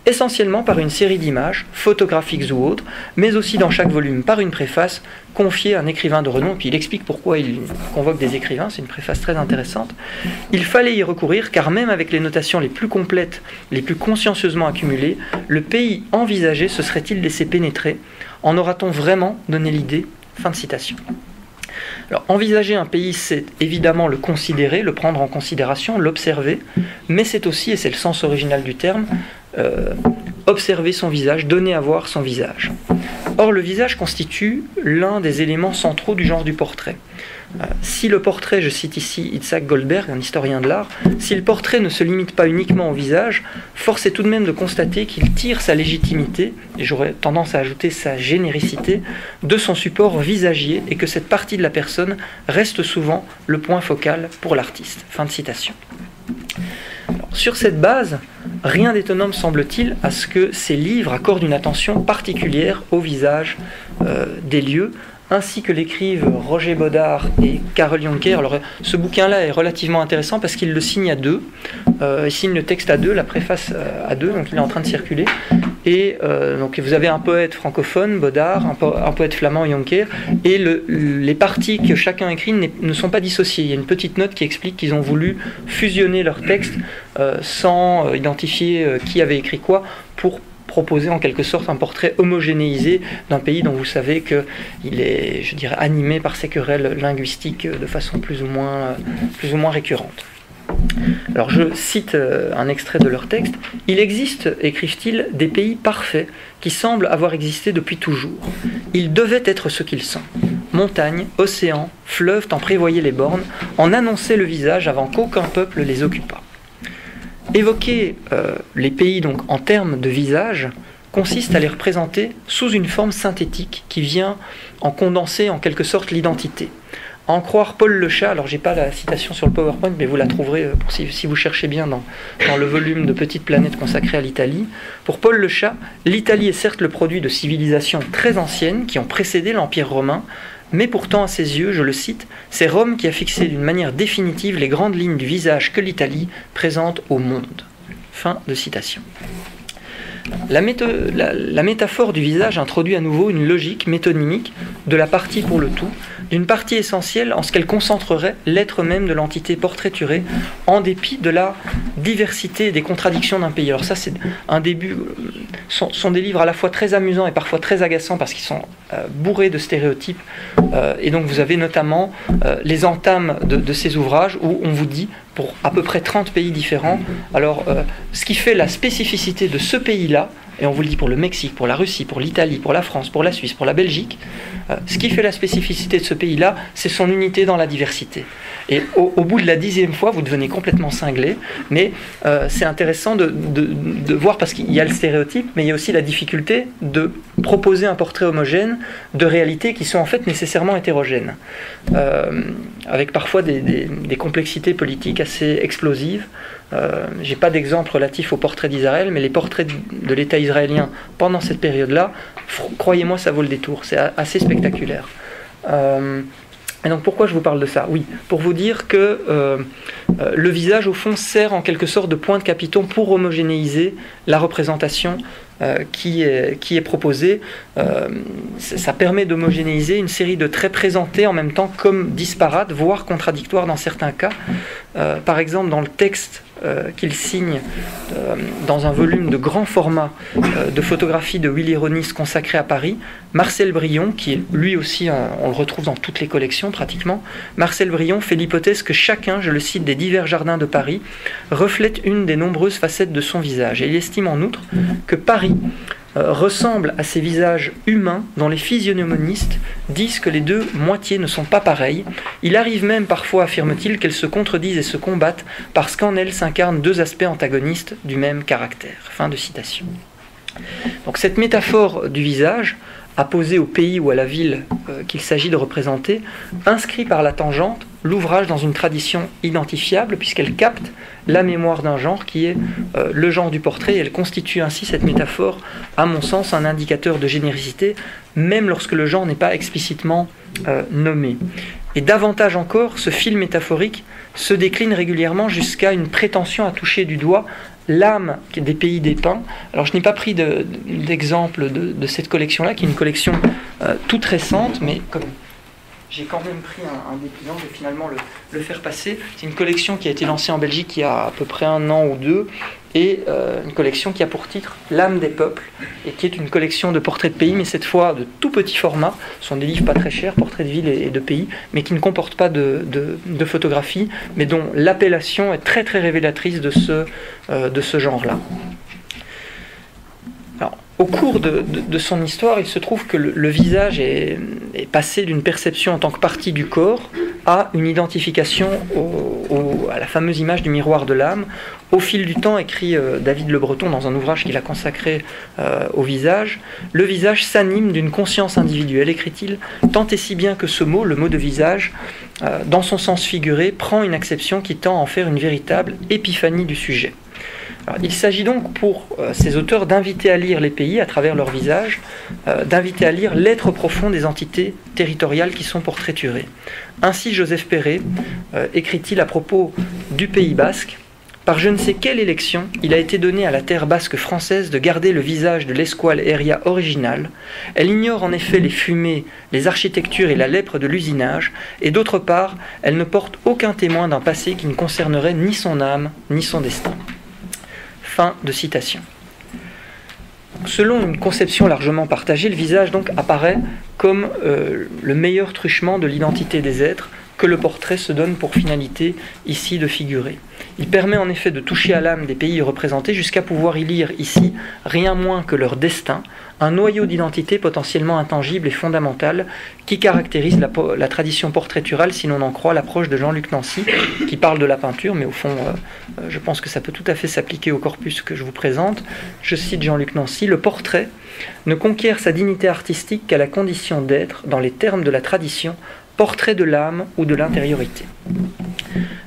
Essentiellement par une série d'images, photographiques ou autres, mais aussi dans chaque volume par une préface confiée à un écrivain de renom, puis il explique pourquoi il convoque des écrivains, c'est une préface très intéressante. Il fallait y recourir, car même avec les notations les plus complètes, les plus consciencieusement accumulées, le pays envisagé se serait-il laissé pénétrer ? En aura-t-on vraiment donné l'idée ? Fin de citation. Alors, envisager un pays, c'est évidemment le considérer, le prendre en considération, l'observer, mais c'est aussi, et c'est le sens original du terme, observer son visage, donner à voir son visage. Or, le visage constitue l'un des éléments centraux du genre du portrait. Si le portrait, je cite ici Itzhak Goldberg, un historien de l'art, si le portrait ne se limite pas uniquement au visage, force est tout de même de constater qu'il tire sa légitimité, et j'aurais tendance à ajouter sa généricité, de son support visagier, et que cette partie de la personne reste souvent le point focal pour l'artiste. Fin de citation. Alors, sur cette base, rien d'étonnant me semble-t-il à ce que ces livres accordent une attention particulière au visage des lieux, ainsi que l'écrivent Roger Bodard et Carole Jonker. Alors, ce bouquin-là est relativement intéressant parce qu'il le signe à deux. Il signe le texte à deux, la préface à deux, donc il est en train de circuler. Et donc vous avez un poète francophone, Bodard, un poète flamand, Jonker, et les parties que chacun écrit ne sont pas dissociées. Il y a une petite note qui explique qu'ils ont voulu fusionner leurs textes sans identifier qui avait écrit quoi, pour proposer en quelque sorte un portrait homogénéisé d'un pays dont vous savez qu'il est, je dirais, animé par ces querelles linguistiques de façon plus ou moins récurrente. Alors je cite un extrait de leur texte. « Il existe, écrivent-ils, des pays parfaits qui semblent avoir existé depuis toujours. Ils devaient être ce qu'ils sont. Montagnes, océans, fleuves en prévoyaient les bornes, en annonçaient le visage avant qu'aucun peuple les occupât. » Évoquer les pays donc en termes de visage consiste à les représenter sous une forme synthétique qui vient en condenser en quelque sorte l'identité. À en croire Paul Le Chat, alors j'ai pas la citation sur le PowerPoint, mais vous la trouverez si vous cherchez bien dans le volume de Petite Planète consacré à l'Italie. Pour Paul Le Chat, l'Italie est certes le produit de civilisations très anciennes qui ont précédé l'Empire romain, mais pourtant à ses yeux, je le cite, c'est Rome qui a fixé d'une manière définitive les grandes lignes du visage que l'Italie présente au monde. Fin de citation. La métaphore du visage introduit à nouveau une logique métonymique de la partie pour le tout, d'une partie essentielle en ce qu'elle concentrerait l'être même de l'entité portraiturée en dépit de la diversité et des contradictions d'un pays. Alors ça, c'est un début, sont des livres à la fois très amusants et parfois très agaçants parce qu'ils sont bourrés de stéréotypes. Et donc vous avez notamment les entames de ces ouvrages où on vous dit, pour à peu près 30 pays différents, alors ce qui fait la spécificité de ce pays-là, et on vous le dit pour le Mexique, pour la Russie, pour l'Italie, pour la France, pour la Suisse, pour la Belgique, ce qui fait la spécificité de ce pays-là, c'est son unité dans la diversité. Et au bout de la 10e fois, vous devenez complètement cinglé, mais c'est intéressant de voir, parce qu'il y a le stéréotype, mais il y a aussi la difficulté de proposer un portrait homogène de réalités qui sont en fait nécessairement hétérogènes, avec parfois des complexités politiques assez explosives. Je n'ai pas d'exemple relatif au portrait d'Israël, mais les portraits de l'État israélien pendant cette période-là, croyez-moi, ça vaut le détour, c'est assez spectaculaire. Et donc pourquoi je vous parle de ça? Oui, pour vous dire que le visage, au fond, sert en quelque sorte de point de capiton pour homogénéiser la représentation qui est proposée. Ça permet d'homogénéiser une série de traits présentés en même temps comme disparates, voire contradictoires dans certains cas. Par exemple, dans le texte qu'il signe dans un volume de grand format de photographies de Willy Ronis consacré à Paris, Marcel Brillon, qui est lui aussi, on le retrouve dans toutes les collections pratiquement, Marcel Brillon fait l'hypothèse que chacun, je le cite, des divers jardins de Paris reflète une des nombreuses facettes de son visage. Et il estime en outre que Paris ressemble à ces visages humains dont les physiognomistes disent que les deux moitiés ne sont pas pareilles. Il arrive même parfois, affirme-t-il, qu'elles se contredisent et se combattent parce qu'en elles s'incarnent deux aspects antagonistes du même caractère. Fin de citation. Donc cette métaphore du visage, apposée au pays ou à la ville qu'il s'agit de représenter, inscrit par la tangente l'ouvrage dans une tradition identifiable puisqu'elle capte la mémoire d'un genre qui est le genre du portrait, et elle constitue ainsi, cette métaphore, à mon sens, un indicateur de générosité, même lorsque le genre n'est pas explicitement nommé. Et davantage encore, ce fil métaphorique se décline régulièrement jusqu'à une prétention à toucher du doigt l'âme des pays dépeints. Alors je n'ai pas pris d'exemple de cette collection-là, qui est une collection toute récente, mais comme j'ai quand même pris un dépliant, je vais finalement le faire passer. C'est une collection qui a été lancée en Belgique il y a à peu près 1 an ou 2, et une collection qui a pour titre L'âme des peuples, et qui est une collection de portraits de pays, mais cette fois de tout petit format. Ce sont des livres pas très chers, portraits de villes et de pays, mais qui ne comportent pas de photographie, mais dont l'appellation est très très révélatrice de ce genre-là. Alors, au cours de son histoire, il se trouve que le visage est passé d'une perception en tant que partie du corps à une identification à la fameuse image du miroir de l'âme. Au fil du temps, écrit David Le Breton dans un ouvrage qu'il a consacré au visage, le visage s'anime d'une conscience individuelle, écrit-il, tant et si bien que ce mot, le mot de visage, dans son sens figuré, prend une acception qui tend à en faire une véritable épiphanie du sujet. Alors, il s'agit donc pour ces auteurs d'inviter à lire les pays à travers leur visage, d'inviter à lire l'être profond des entités territoriales qui sont portraiturées. Ainsi, Joseph Perret écrit-il à propos du Pays basque: par je ne sais quelle élection, il a été donné à la terre basque française de garder le visage de l'escouale aéria originale. Elle ignore en effet les fumées, les architectures et la lèpre de l'usinage, et d'autre part, elle ne porte aucun témoin d'un passé qui ne concernerait ni son âme, ni son destin. » Fin de citation. Selon une conception largement partagée, le visage donc apparaît comme le meilleur truchement de l'identité des êtres, que le portrait se donne pour finalité ici de figurer. Il permet en effet de toucher à l'âme des pays représentés jusqu'à pouvoir y lire ici rien moins que leur destin, un noyau d'identité potentiellement intangible et fondamental qui caractérise la tradition portraiturale, si l'on en croit l'approche de Jean-Luc Nancy, qui parle de la peinture, mais au fond, je pense que ça peut tout à fait s'appliquer au corpus que je vous présente. Je cite Jean-Luc Nancy: « Le portrait ne conquiert sa dignité artistique qu'à la condition d'être, dans les termes de la tradition, portrait de l'âme ou de l'intériorité. »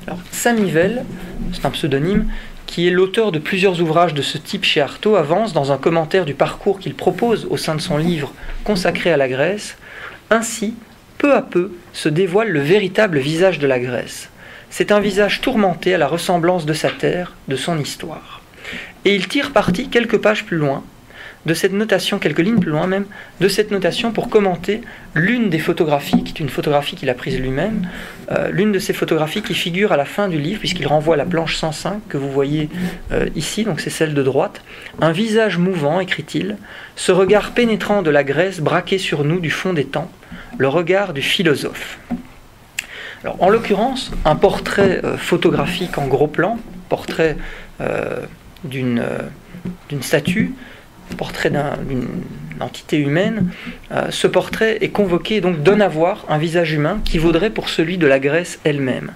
Alors, Saint-Mivel, c'est un pseudonyme, qui est l'auteur de plusieurs ouvrages de ce type chez Artaud, avance dans un commentaire du parcours qu'il propose au sein de son livre consacré à la Grèce: « Ainsi, peu à peu, se dévoile le véritable visage de la Grèce. C'est un visage tourmenté à la ressemblance de sa terre, de son histoire. » Et il tire parti quelques pages plus loin de cette notation, quelques lignes plus loin même, de cette notation pour commenter l'une des photographies, qui est une photographie qu'il a prise lui-même, l'une de ces photographies qui figure à la fin du livre, puisqu'il renvoie à la planche 105 que vous voyez ici, donc c'est celle de droite. « Un visage mouvant, écrit-il, ce regard pénétrant de la Grèce braqué sur nous du fond des temps, le regard du philosophe. » Alors, en l'occurrence, un portrait photographique en gros plan, portrait d'une statue, portrait d'une entité humaine, ce portrait est convoqué et donc donne à voir un visage humain qui vaudrait pour celui de la Grèce elle-même.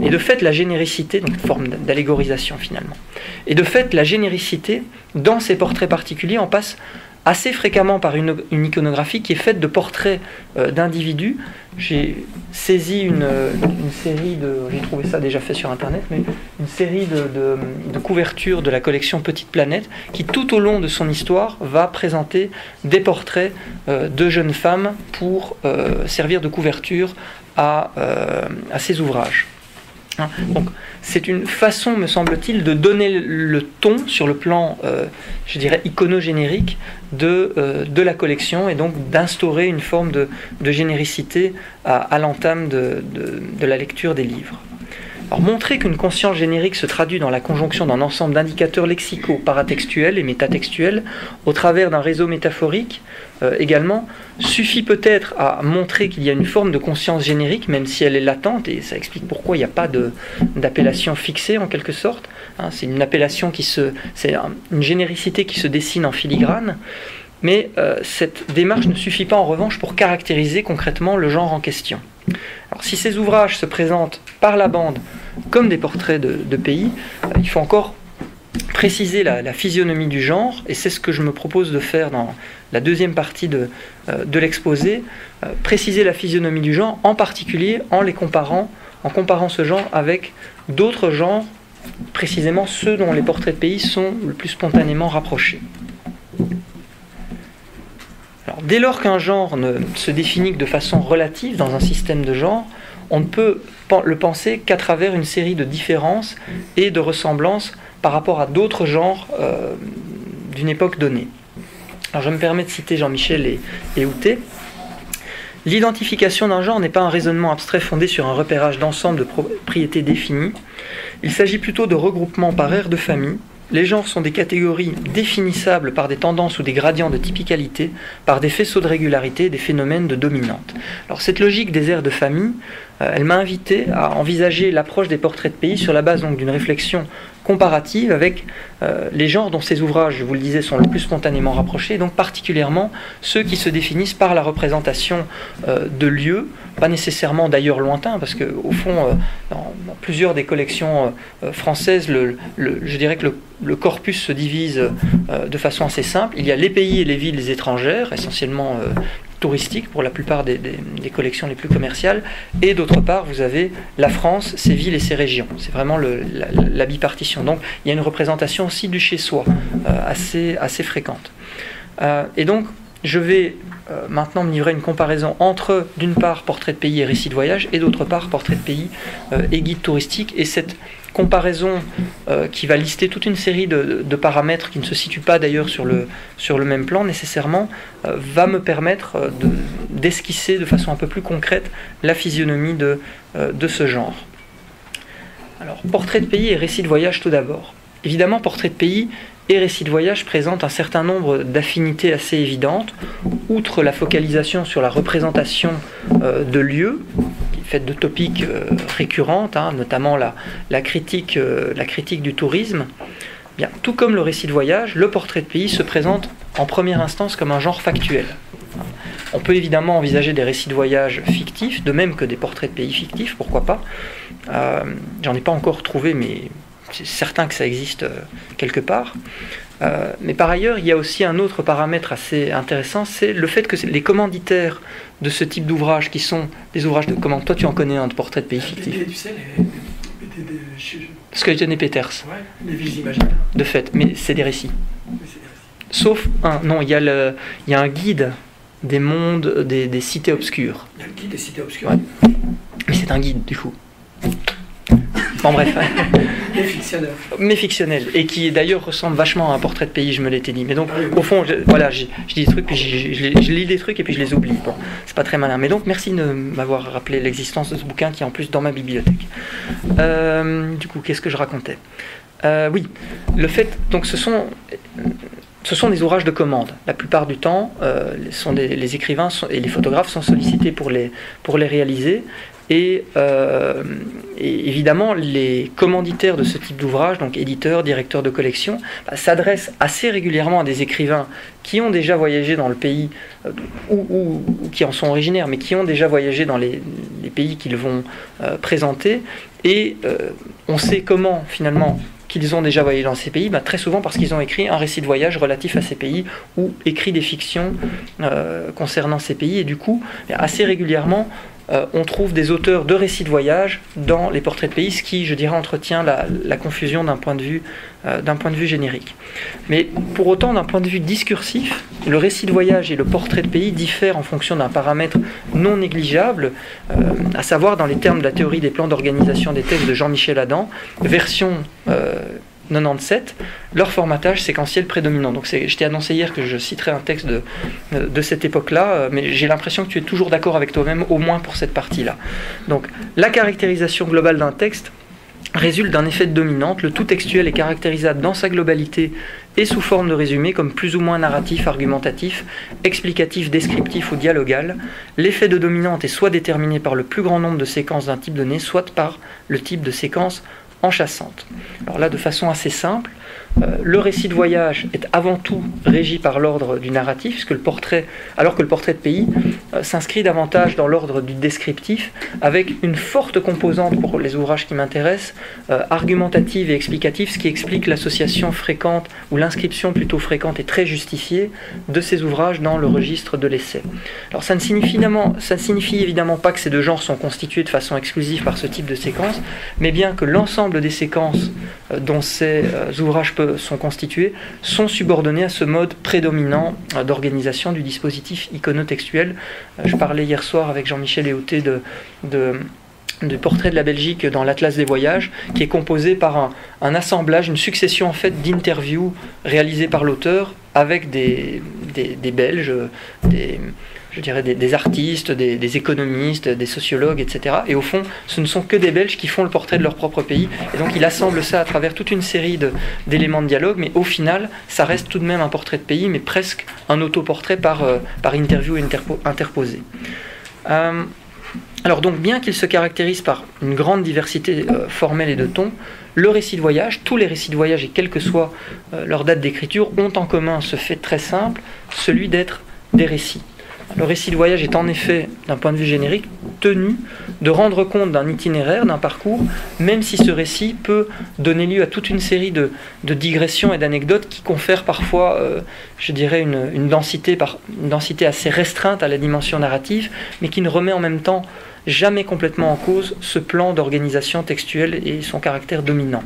Et de fait, la généricité, donc une forme d'allégorisation finalement, et de fait, la généricité, dans ces portraits particuliers, en passe assez fréquemment par une iconographie qui est faite de portraits d'individus. J'ai saisi une série de... J'ai trouvé ça déjà fait sur Internet, mais une série de couvertures de la collection Petite Planète qui, tout au long de son histoire, va présenter des portraits de jeunes femmes pour servir de couverture à ses ouvrages. Donc, c'est une façon, me semble-t-il, de donner le ton sur le plan, je dirais, iconogénérique de la collection et donc d'instaurer une forme de généricité à l'entame de la lecture des livres. Alors, montrer qu'une conscience générique se traduit dans la conjonction d'un ensemble d'indicateurs lexicaux, paratextuels et métatextuels, au travers d'un réseau métaphorique également, suffit peut-être à montrer qu'il y a une forme de conscience générique, même si elle est latente, et ça explique pourquoi il n'y a pas d'appellation fixée en quelque sorte. C'est une appellation c'est une généricité qui se dessine en filigrane, mais cette démarche ne suffit pas en revanche pour caractériser concrètement le genre en question. Alors, si ces ouvrages se présentent par la bande comme des portraits de pays, il faut encore préciser la physionomie du genre, et c'est ce que je me propose de faire dans la deuxième partie de l'exposé, préciser la physionomie du genre, en particulier en comparant ce genre avec d'autres genres, précisément ceux dont les portraits de pays sont le plus spontanément rapprochés. Alors, dès lors qu'un genre ne se définit que de façon relative dans un système de genre, on ne peut le penser qu'à travers une série de différences et de ressemblances par rapport à d'autres genres d'une époque donnée. Alors, je me permets de citer Jean-Michel et Houtet. L'identification d'un genre n'est pas un raisonnement abstrait fondé sur un repérage d'ensemble de propriétés définies. Il s'agit plutôt de regroupements par aire de famille. Les genres sont des catégories définissables par des tendances ou des gradients de typicalité, par des faisceaux de régularité, des phénomènes de dominante. Alors, cette logique des aires de famille, elle m'a invité à envisager l'approche des portraits de pays sur la base donc d'une réflexion comparative avec les genres dont ces ouvrages, je vous le disais, sont le plus spontanément rapprochés, donc particulièrement ceux qui se définissent par la représentation de lieux, pas nécessairement d'ailleurs lointains, parce qu'au fond, dans plusieurs des collections françaises, je dirais que le corpus se divise de façon assez simple. Il y a les pays et les villes étrangères, essentiellement touristique pour la plupart des collections les plus commerciales, et d'autre part vous avez la France, ses villes et ses régions. C'est vraiment la bipartition. Donc il y a une représentation aussi du chez-soi assez fréquente. Et donc je vais maintenant me livrer une comparaison entre, d'une part, portrait de pays et récit de voyage, et d'autre part, portrait de pays et guide touristique. Et cette comparaison qui va lister toute une série de paramètres qui ne se situent pas d'ailleurs sur le même plan nécessairement, va me permettre d'esquisser de façon un peu plus concrète la physionomie de ce genre. Alors, portrait de pays et récit de voyage tout d'abord. Évidemment, portrait de pays et récit de voyage présente un certain nombre d'affinités assez évidentes, outre la focalisation sur la représentation de lieux, faite de topiques récurrentes, notamment la critique du tourisme. Bien, tout comme le récit de voyage, le portrait de pays se présente en première instance comme un genre factuel. On peut évidemment envisager des récits de voyage fictifs, de même que des portraits de pays fictifs, pourquoi pas. J'en ai pas encore trouvé, mais c'est certain que ça existe quelque part. Mais par ailleurs, il y a aussi un autre paramètre assez intéressant, c'est le fait que les commanditaires de ce type d'ouvrages, qui sont des ouvrages de commande, toi tu en connais un de portrait de pays fictif. Tu sais, Skuyten et Peters. Ouais, les villes imaginaires. De fait, mais c'est des récits. Sauf un, non, il y a un guide des mondes, des cités obscures. Il y a le guide des cités obscures. Ouais. Mais c'est un guide, du coup. Bon, bref. Mais fictionnel. Et qui d'ailleurs ressemble vachement à un portrait de pays, je me l'étais dit. Mais donc, au fond, voilà, je dis des trucs, puis je lis des trucs et puis je les oublie. Bon, c'est pas très malin. Mais donc, merci de m'avoir rappelé l'existence de ce bouquin qui est en plus dans ma bibliothèque. Du coup, qu'est-ce que je racontais ? Oui, le fait. Donc, ce sont des ouvrages de commande. La plupart du temps, les écrivains et les photographes sont sollicités pour les réaliser. Et évidemment, les commanditaires de ce type d'ouvrage, donc éditeurs, directeurs de collection, s'adressent assez régulièrement à des écrivains qui ont déjà voyagé dans le pays, ou qui en sont originaires, mais qui ont déjà voyagé dans les pays qu'ils vont présenter. Et on sait comment, finalement, qu'ils ont déjà voyagé dans ces pays, très souvent parce qu'ils ont écrit un récit de voyage relatif à ces pays ou écrit des fictions concernant ces pays. Et du coup, assez régulièrement, on trouve des auteurs de récits de voyage dans les portraits de pays, ce qui, je dirais, entretient la confusion d'un point de vue générique. Mais pour autant, d'un point de vue discursif, le récit de voyage et le portrait de pays diffèrent en fonction d'un paramètre non négligeable, à savoir dans les termes de la théorie des plans d'organisation des textes de Jean-Michel Adam, version 97, leur formatage séquentiel prédominant. Donc je t'ai annoncé hier que je citerai un texte de cette époque-là, mais j'ai l'impression que tu es toujours d'accord avec toi-même, au moins pour cette partie-là. Donc la caractérisation globale d'un texte résulte d'un effet de dominante. Le tout textuel est caractérisable dans sa globalité et sous forme de résumé comme plus ou moins narratif, argumentatif, explicatif, descriptif ou dialogal. L'effet de dominante est soit déterminé par le plus grand nombre de séquences d'un type donné, soit par le type de séquence enchâssante. Alors là, de façon assez simple, le récit de voyage est avant tout régi par l'ordre du narratif, puisque alors que le portrait de pays s'inscrit davantage dans l'ordre du descriptif, avec une forte composante pour les ouvrages qui m'intéressent, argumentative et explicative, ce qui explique l'association fréquente, ou l'inscription plutôt fréquente et très justifiée de ces ouvrages dans le registre de l'essai. Alors ça ne signifie évidemment pas que ces deux genres sont constitués de façon exclusive par ce type de séquence, mais bien que l'ensemble des séquences dont ces ouvrages sont constitués sont subordonnés à ce mode prédominant d'organisation du dispositif iconotextuel. Je parlais hier soir avec Jean-Michel Éhouté du portrait de la Belgique dans l'Atlas des voyages, qui est composé par un assemblage, une succession en fait d'interviews réalisées par l'auteur avec des Belges, des artistes, des économistes, des sociologues, etc. Et au fond, ce ne sont que des Belges qui font le portrait de leur propre pays. Et donc il assemble ça à travers toute une série d'éléments de dialogue, mais au final, ça reste tout de même un portrait de pays, mais presque un autoportrait par interview interposée. Alors donc, bien qu'il se caractérise par une grande diversité formelle et de ton, le récit de voyage, tous les récits de voyage, et quelle que soit leur date d'écriture, ont en commun ce fait très simple, celui d'être des récits. Le récit de voyage est en effet, d'un point de vue générique, tenu de rendre compte d'un itinéraire, d'un parcours, même si ce récit peut donner lieu à toute une série de digressions et d'anecdotes qui confèrent parfois, je dirais, une densité assez restreinte à la dimension narrative, mais qui ne remet en même temps jamais complètement en cause ce plan d'organisation textuelle et son caractère dominant.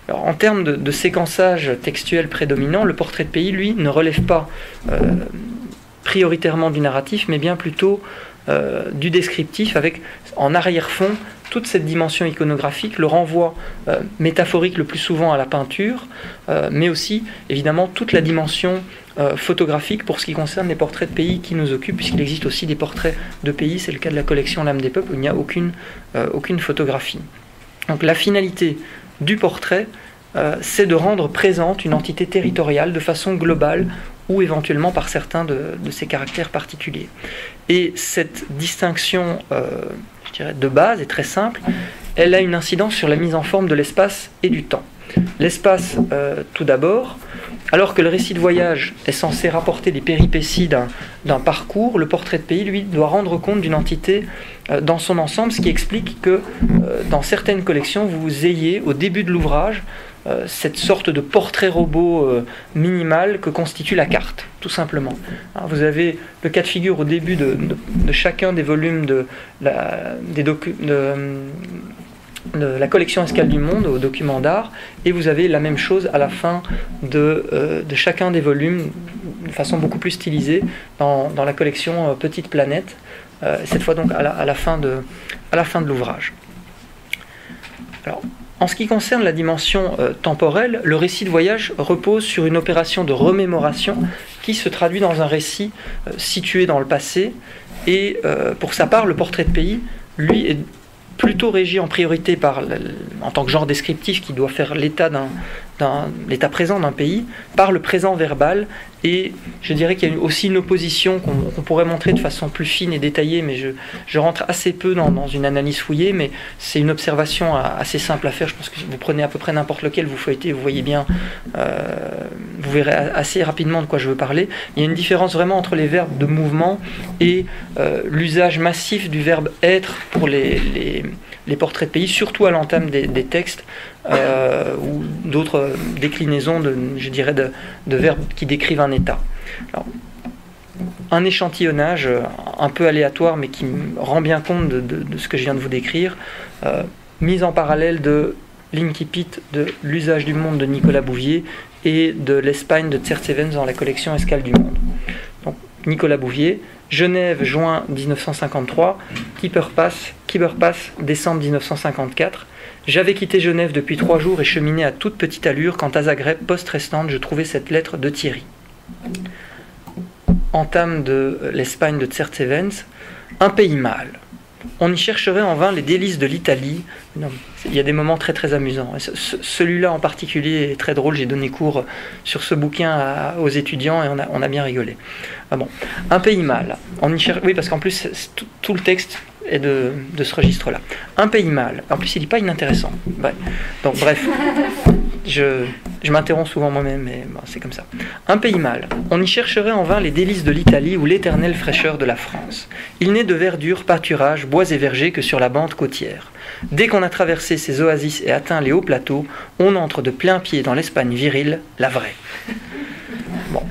Alors, en termes de séquençage textuel prédominant, le portrait de pays, lui, ne relève pas prioritairement du narratif, mais bien plutôt du descriptif, avec en arrière-fond toute cette dimension iconographique, le renvoi métaphorique le plus souvent à la peinture, mais aussi évidemment toute la dimension photographique pour ce qui concerne les portraits de pays qui nous occupent, puisqu'il existe aussi des portraits de pays, c'est le cas de la collection L'âme des peuples, où il n'y a aucune photographie. Donc la finalité du portrait, c'est de rendre présente une entité territoriale de façon globale, ou éventuellement par certains de ses caractères particuliers. Et cette distinction, je dirais, de base est très simple, elle a une incidence sur la mise en forme de l'espace et du temps. L'espace, tout d'abord, alors que le récit de voyage est censé rapporter les péripéties d'un parcours, le portrait de pays, lui, doit rendre compte d'une entité dans son ensemble, ce qui explique que dans certaines collections, vous ayez, au début de l'ouvrage, cette sorte de portrait robot minimal que constitue la carte, tout simplement. Alors, vous avez le cas de figure au début de chacun des volumes de la collection Escale du Monde, au document d'art, et vous avez la même chose à la fin de chacun des volumes, de façon beaucoup plus stylisée, dans la collection Petite Planète, cette fois donc à la fin de l'ouvrage. Alors, en ce qui concerne la dimension temporelle, le récit de voyage repose sur une opération de remémoration qui se traduit dans un récit situé dans le passé, et pour sa part, le portrait de pays, lui, est plutôt régi en priorité en tant que genre descriptif qui doit faire l'état présent d'un pays, par le présent verbal, et je dirais qu'il y a aussi une opposition qu'on pourrait montrer de façon plus fine et détaillée, mais je rentre assez peu dans une analyse fouillée, mais c'est une observation assez simple à faire. Je pense que vous prenez à peu près n'importe lequel, vous feuilletez, vous voyez bien, vous verrez assez rapidement de quoi je veux parler. Il y a une différence vraiment entre les verbes de mouvement et l'usage massif du verbe être pour les portraits de pays, surtout à l'entame des textes, ou d'autres déclinaisons de verbes qui décrivent un état. Alors, un échantillonnage un peu aléatoire, mais qui rend bien compte de ce que je viens de vous décrire, mise en parallèle de l'incipit de L'usage du monde de Nicolas Bouvier et de l'Espagne de Tsertsevens dans la collection Escale du Monde. Donc, Nicolas Bouvier, Genève, juin 1953, Keeper Pass, décembre 1954. J'avais quitté Genève depuis 3 jours et cheminé à toute petite allure quand à Zagreb, poste restante, je trouvais cette lettre de Thierry. Entame de l'Espagne de Tsertsevens, un pays mâle. On y chercherait en vain les délices de l'Italie. Non, il y a des moments très très amusants. Celui-là en particulier est très drôle. J'ai donné cours sur ce bouquin aux étudiants et on a bien rigolé. Ah bon. Un pays mâle. On y cherche... Oui, parce qu'en plus, tout le texte est de ce registre-là. Un pays mâle. En plus, il n'est pas inintéressant. Ouais. Donc, bref. Je m'interromps souvent moi-même, mais bon, c'est comme ça. Un pays mâle. On y chercherait en vain les délices de l'Italie ou l'éternelle fraîcheur de la France. Il n'est de verdure, pâturages, bois et vergers que sur la bande côtière. Dès qu'on a traversé ces oasis et atteint les hauts plateaux, on entre de plein pied dans l'Espagne virile, la vraie. Bon.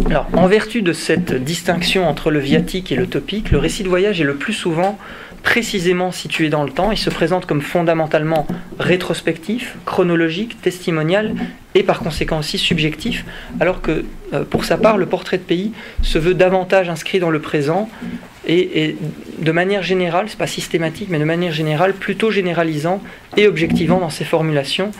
Alors, en vertu de cette distinction entre le viatique et le topique, le récit de voyage est le plus souvent précisément situé dans le temps. Il se présente comme fondamentalement rétrospectif, chronologique, testimonial et par conséquent aussi subjectif, alors que pour sa part, le portrait de pays se veut davantage inscrit dans le présent et de manière générale, c'est pas systématique, mais de manière générale, plutôt généralisant et objectivant dans ses formulations,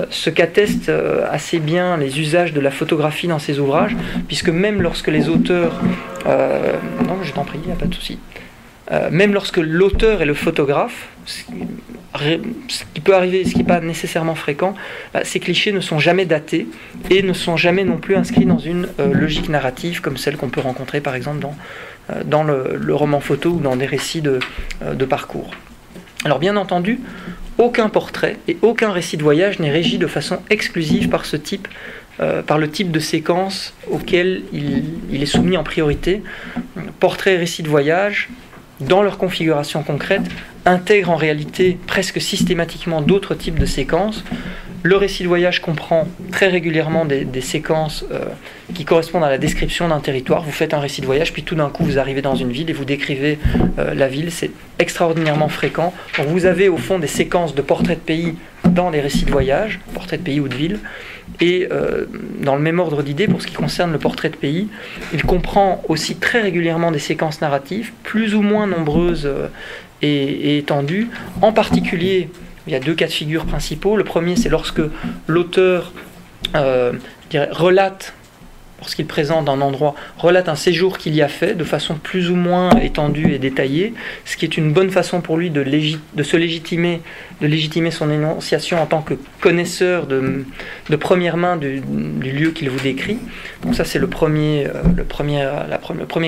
ce qu'attestent assez bien les usages de la photographie dans ses ouvrages, puisque même lorsque les auteurs... non, je t'en prie, il n'y a pas de souci. Même lorsque l'auteur est le photographe, ce qui peut arriver, ce qui n'est pas nécessairement fréquent, ces clichés ne sont jamais datés et ne sont jamais non plus inscrits dans une logique narrative comme celle qu'on peut rencontrer par exemple dans le roman photo ou dans des récits de parcours. Alors bien entendu, aucun portrait et aucun récit de voyage n'est régi de façon exclusive par le type de séquence auquel il est soumis en priorité. portrait et récit de voyage, dans leur configuration concrète, intègrent en réalité presque systématiquement d'autres types de séquences. Le récit de voyage comprend très régulièrement des séquences qui correspondent à la description d'un territoire. Vous faites un récit de voyage, puis tout d'un coup vous arrivez dans une ville et vous décrivez la ville. C'est extraordinairement fréquent. Donc vous avez au fond des séquences de portraits de pays dans les récits de voyage, portraits de pays ou de ville. Et dans le même ordre d'idées, pour ce qui concerne le portrait de pays, il comprend aussi très régulièrement des séquences narratives, plus ou moins nombreuses et étendues. En particulier, il y a deux cas de figure principaux. Le premier, c'est lorsque l'auteur relate, lorsqu'il présente un endroit, relate un séjour qu'il y a fait de façon plus ou moins étendue et détaillée, ce qui est une bonne façon pour lui de se légitimer, de légitimer son énonciation en tant que connaisseur de première main du lieu qu'il vous décrit. Donc ça, c'est le premier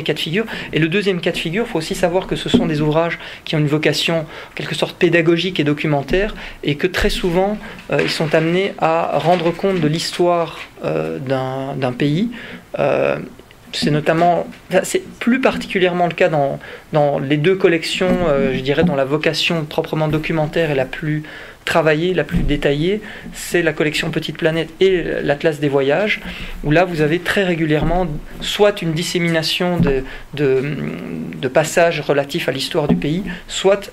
cas de figure. Et le deuxième cas de figure, il faut aussi savoir que ce sont des ouvrages qui ont une vocation, en quelque sorte, pédagogique et documentaire, et que très souvent, ils sont amenés à rendre compte de l'histoire d'un pays. C'est plus particulièrement le cas dans les deux collections, je dirais, dont la vocation proprement documentaire est la plus travaillée, la plus détaillée, c'est la collection Petite Planète et l'Atlas des voyages, où là vous avez très régulièrement soit une dissémination de passages relatifs à l'histoire du pays, soit,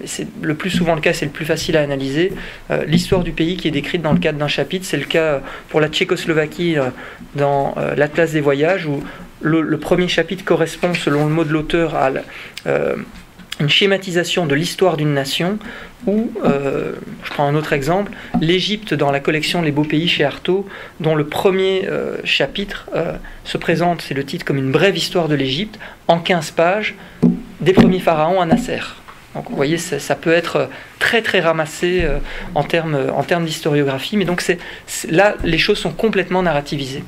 c'est le plus souvent le cas, c'est le plus facile à analyser, l'histoire du pays qui est décrite dans le cadre d'un chapitre. C'est le cas pour la Tchécoslovaquie dans l'Atlas des voyages, où le premier chapitre correspond, selon le mot de l'auteur, à une schématisation de l'histoire d'une nation, ou, je prends un autre exemple, l'Égypte dans la collection Les Beaux Pays chez Artaud, dont le premier chapitre se présente, c'est le titre, comme une brève histoire de l'Égypte, en 15 pages, des premiers pharaons à Nasser. Donc vous voyez, ça peut être très très ramassé en termes d'historiographie, mais donc là, les choses sont complètement narrativisées.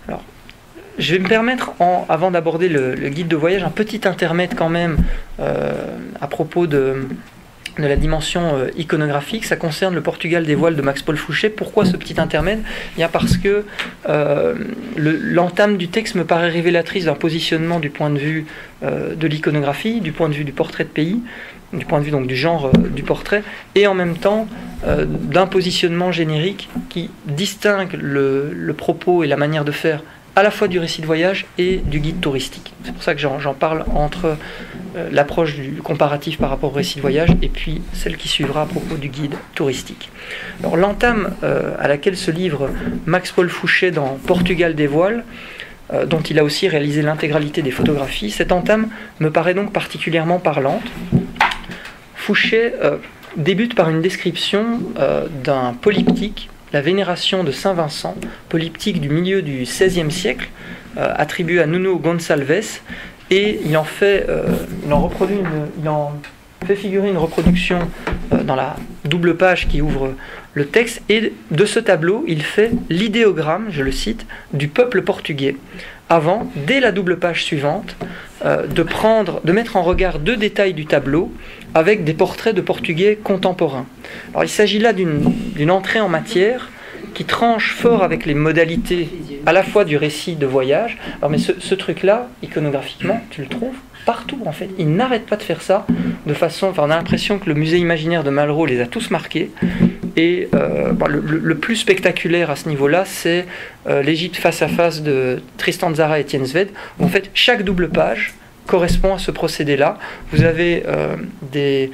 Alors, je vais me permettre, avant d'aborder le guide de voyage, un petit intermède quand même à propos de la dimension iconographique. Ça concerne le Portugal des voiles de Max-Paul Fouché. Pourquoi ce petit intermède ? Bien parce que l'entame du texte me paraît révélatrice d'un positionnement du point de vue de l'iconographie, du point de vue du portrait de pays, du point de vue donc du genre du portrait, et en même temps d'un positionnement générique qui distingue le propos et la manière de faire à la fois du récit de voyage et du guide touristique. C'est pour ça que j'en parle entre l'approche du comparatif par rapport au récit de voyage et puis celle qui suivra à propos du guide touristique. Alors, l'entame à laquelle se livre Max-Paul Fouché dans Portugal des voiles, dont il a aussi réalisé l'intégralité des photographies, cette entame me paraît donc particulièrement parlante. Fouché débute par une description d'un polyptyque, la vénération de Saint Vincent, polyptyque du milieu du XVIe siècle, attribué à Nuno Gonçalves, et il en fait figurer une reproduction dans la double page qui ouvre le texte, et de ce tableau, il fait l'idéogramme, je le cite, du peuple portugais, avant, dès la double page suivante, de mettre en regard deux détails du tableau avec des portraits de Portugais contemporains. Alors, il s'agit là d'une entrée en matière qui tranche fort avec les modalités à la fois du récit de voyage. Alors, mais ce truc-là, iconographiquement, tu le trouves partout en fait. Il n'arrête pas de faire ça de façon... Enfin, on a l'impression que le musée imaginaire de Malraux les a tous marqués. Et le plus spectaculaire à ce niveau-là, c'est l'Égypte face à face de Tristan Tzara et Etienne Sved. En fait, chaque double page correspond à ce procédé-là. Vous avez des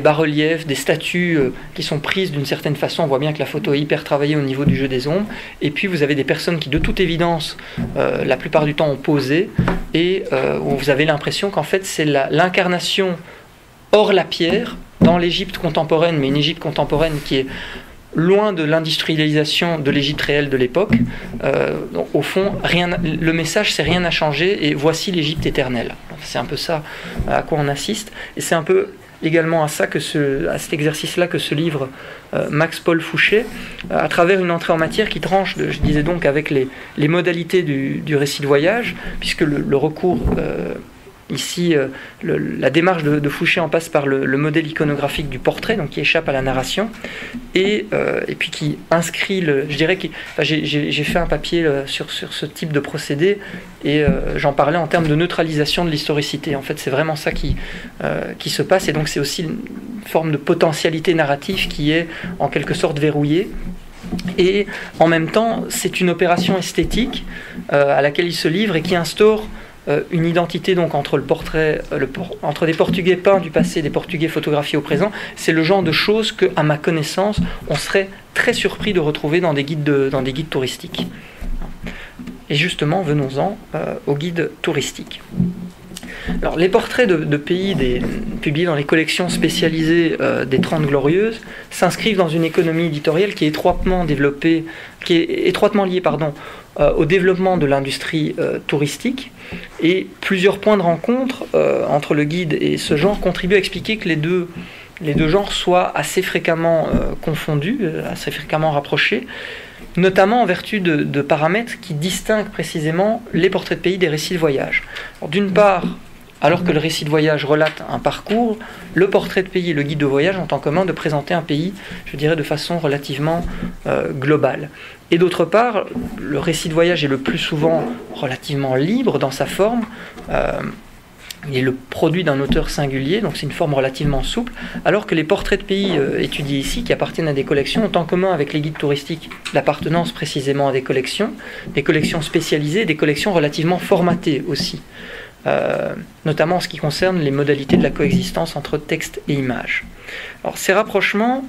bas-reliefs, des statues qui sont prises d'une certaine façon. On voit bien que la photo est hyper travaillée au niveau du jeu des ombres. Et puis vous avez des personnes qui, de toute évidence, la plupart du temps ont posé, et où vous avez l'impression qu'en fait c'est l'incarnation hors la pierre dans l'Égypte contemporaine, mais une Égypte contemporaine qui est loin de l'industrialisation de l'Égypte réelle de l'époque. Au fond, le message, c'est rien n'a changé et voici l'Égypte éternelle. C'est un peu ça à quoi on assiste, et c'est un peu également à cet exercice-là que se livre Max-Paul Fouché, à travers une entrée en matière qui tranche, je disais donc, avec les modalités du récit de voyage, puisque le recours ici, la démarche de Fouché en passe par le modèle iconographique du portrait, donc qui échappe à la narration, et puis qui inscrit, je dirais que j'ai fait un papier sur ce type de procédé, et j'en parlais en termes de neutralisation de l'historicité. En fait, c'est vraiment ça qui se passe, et donc c'est aussi une forme de potentialité narrative qui est en quelque sorte verrouillée. Et en même temps, c'est une opération esthétique à laquelle il se livre et qui instaure une identité donc entre le portrait, entre des Portugais peints du passé et des Portugais photographiés au présent. C'est le genre de choses que, à ma connaissance, on serait très surpris de retrouver dans des guides touristiques. Et justement, venons-en aux guides touristiques. Alors, les portraits de pays publiés dans les collections spécialisées des 30 Glorieuses s'inscrivent dans une économie éditoriale qui est étroitement développée, qui est étroitement liée au développement de l'industrie touristique, et plusieurs points de rencontre entre le guide et ce genre contribuent à expliquer que les deux genres soient assez fréquemment confondus, assez fréquemment rapprochés, notamment en vertu de paramètres qui distinguent précisément les portraits de pays des récits de voyage. D'une part, alors que le récit de voyage relate un parcours, le portrait de pays et le guide de voyage ont en commun de présenter un pays, je dirais, de façon relativement globale. Et d'autre part, le récit de voyage est le plus souvent relativement libre dans sa forme. Il est le produit d'un auteur singulier, donc c'est une forme relativement souple, alors que les portraits de pays étudiés ici, qui appartiennent à des collections, ont en commun avec les guides touristiques l'appartenance précisément à des collections spécialisées, des collections relativement formatées aussi. Notamment en ce qui concerne les modalités de la coexistence entre texte et image. Alors ces rapprochements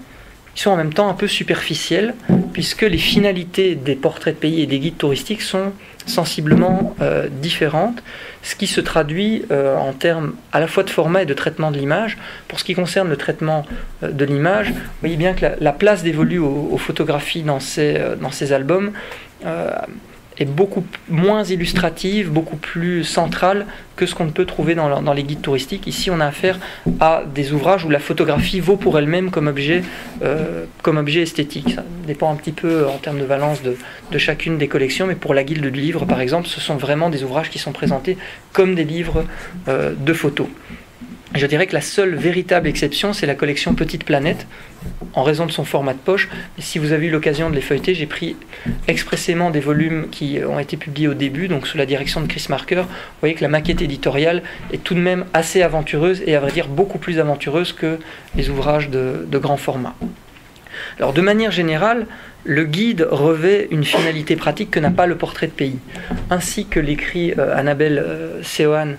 sont en même temps un peu superficiels, puisque les finalités des portraits de pays et des guides touristiques sont sensiblement différentes, ce qui se traduit en termes à la fois de format et de traitement de l'image. Pour ce qui concerne le traitement de l'image, vous voyez bien que la place dévolue aux photographies dans ces albums est beaucoup moins illustrative, beaucoup plus centrale que ce qu'on peut trouver dans les guides touristiques. Ici, on a affaire à des ouvrages où la photographie vaut pour elle-même comme objet esthétique. Ça dépend un petit peu en termes de valence de chacune des collections, mais pour la guilde du livre, par exemple, ce sont vraiment des ouvrages qui sont présentés comme des livres de photos. Je dirais que la seule véritable exception, c'est la collection Petite Planète, en raison de son format de poche. Et si vous avez eu l'occasion de les feuilleter, j'ai pris expressément des volumes qui ont été publiés au début, donc sous la direction de Chris Marker. Vous voyez que la maquette éditoriale est tout de même assez aventureuse, et à vrai dire beaucoup plus aventureuse que les ouvrages de grand format. Alors de manière générale, le guide revêt une finalité pratique que n'a pas le portrait de pays. Ainsi que l'écrit Annabelle Seoane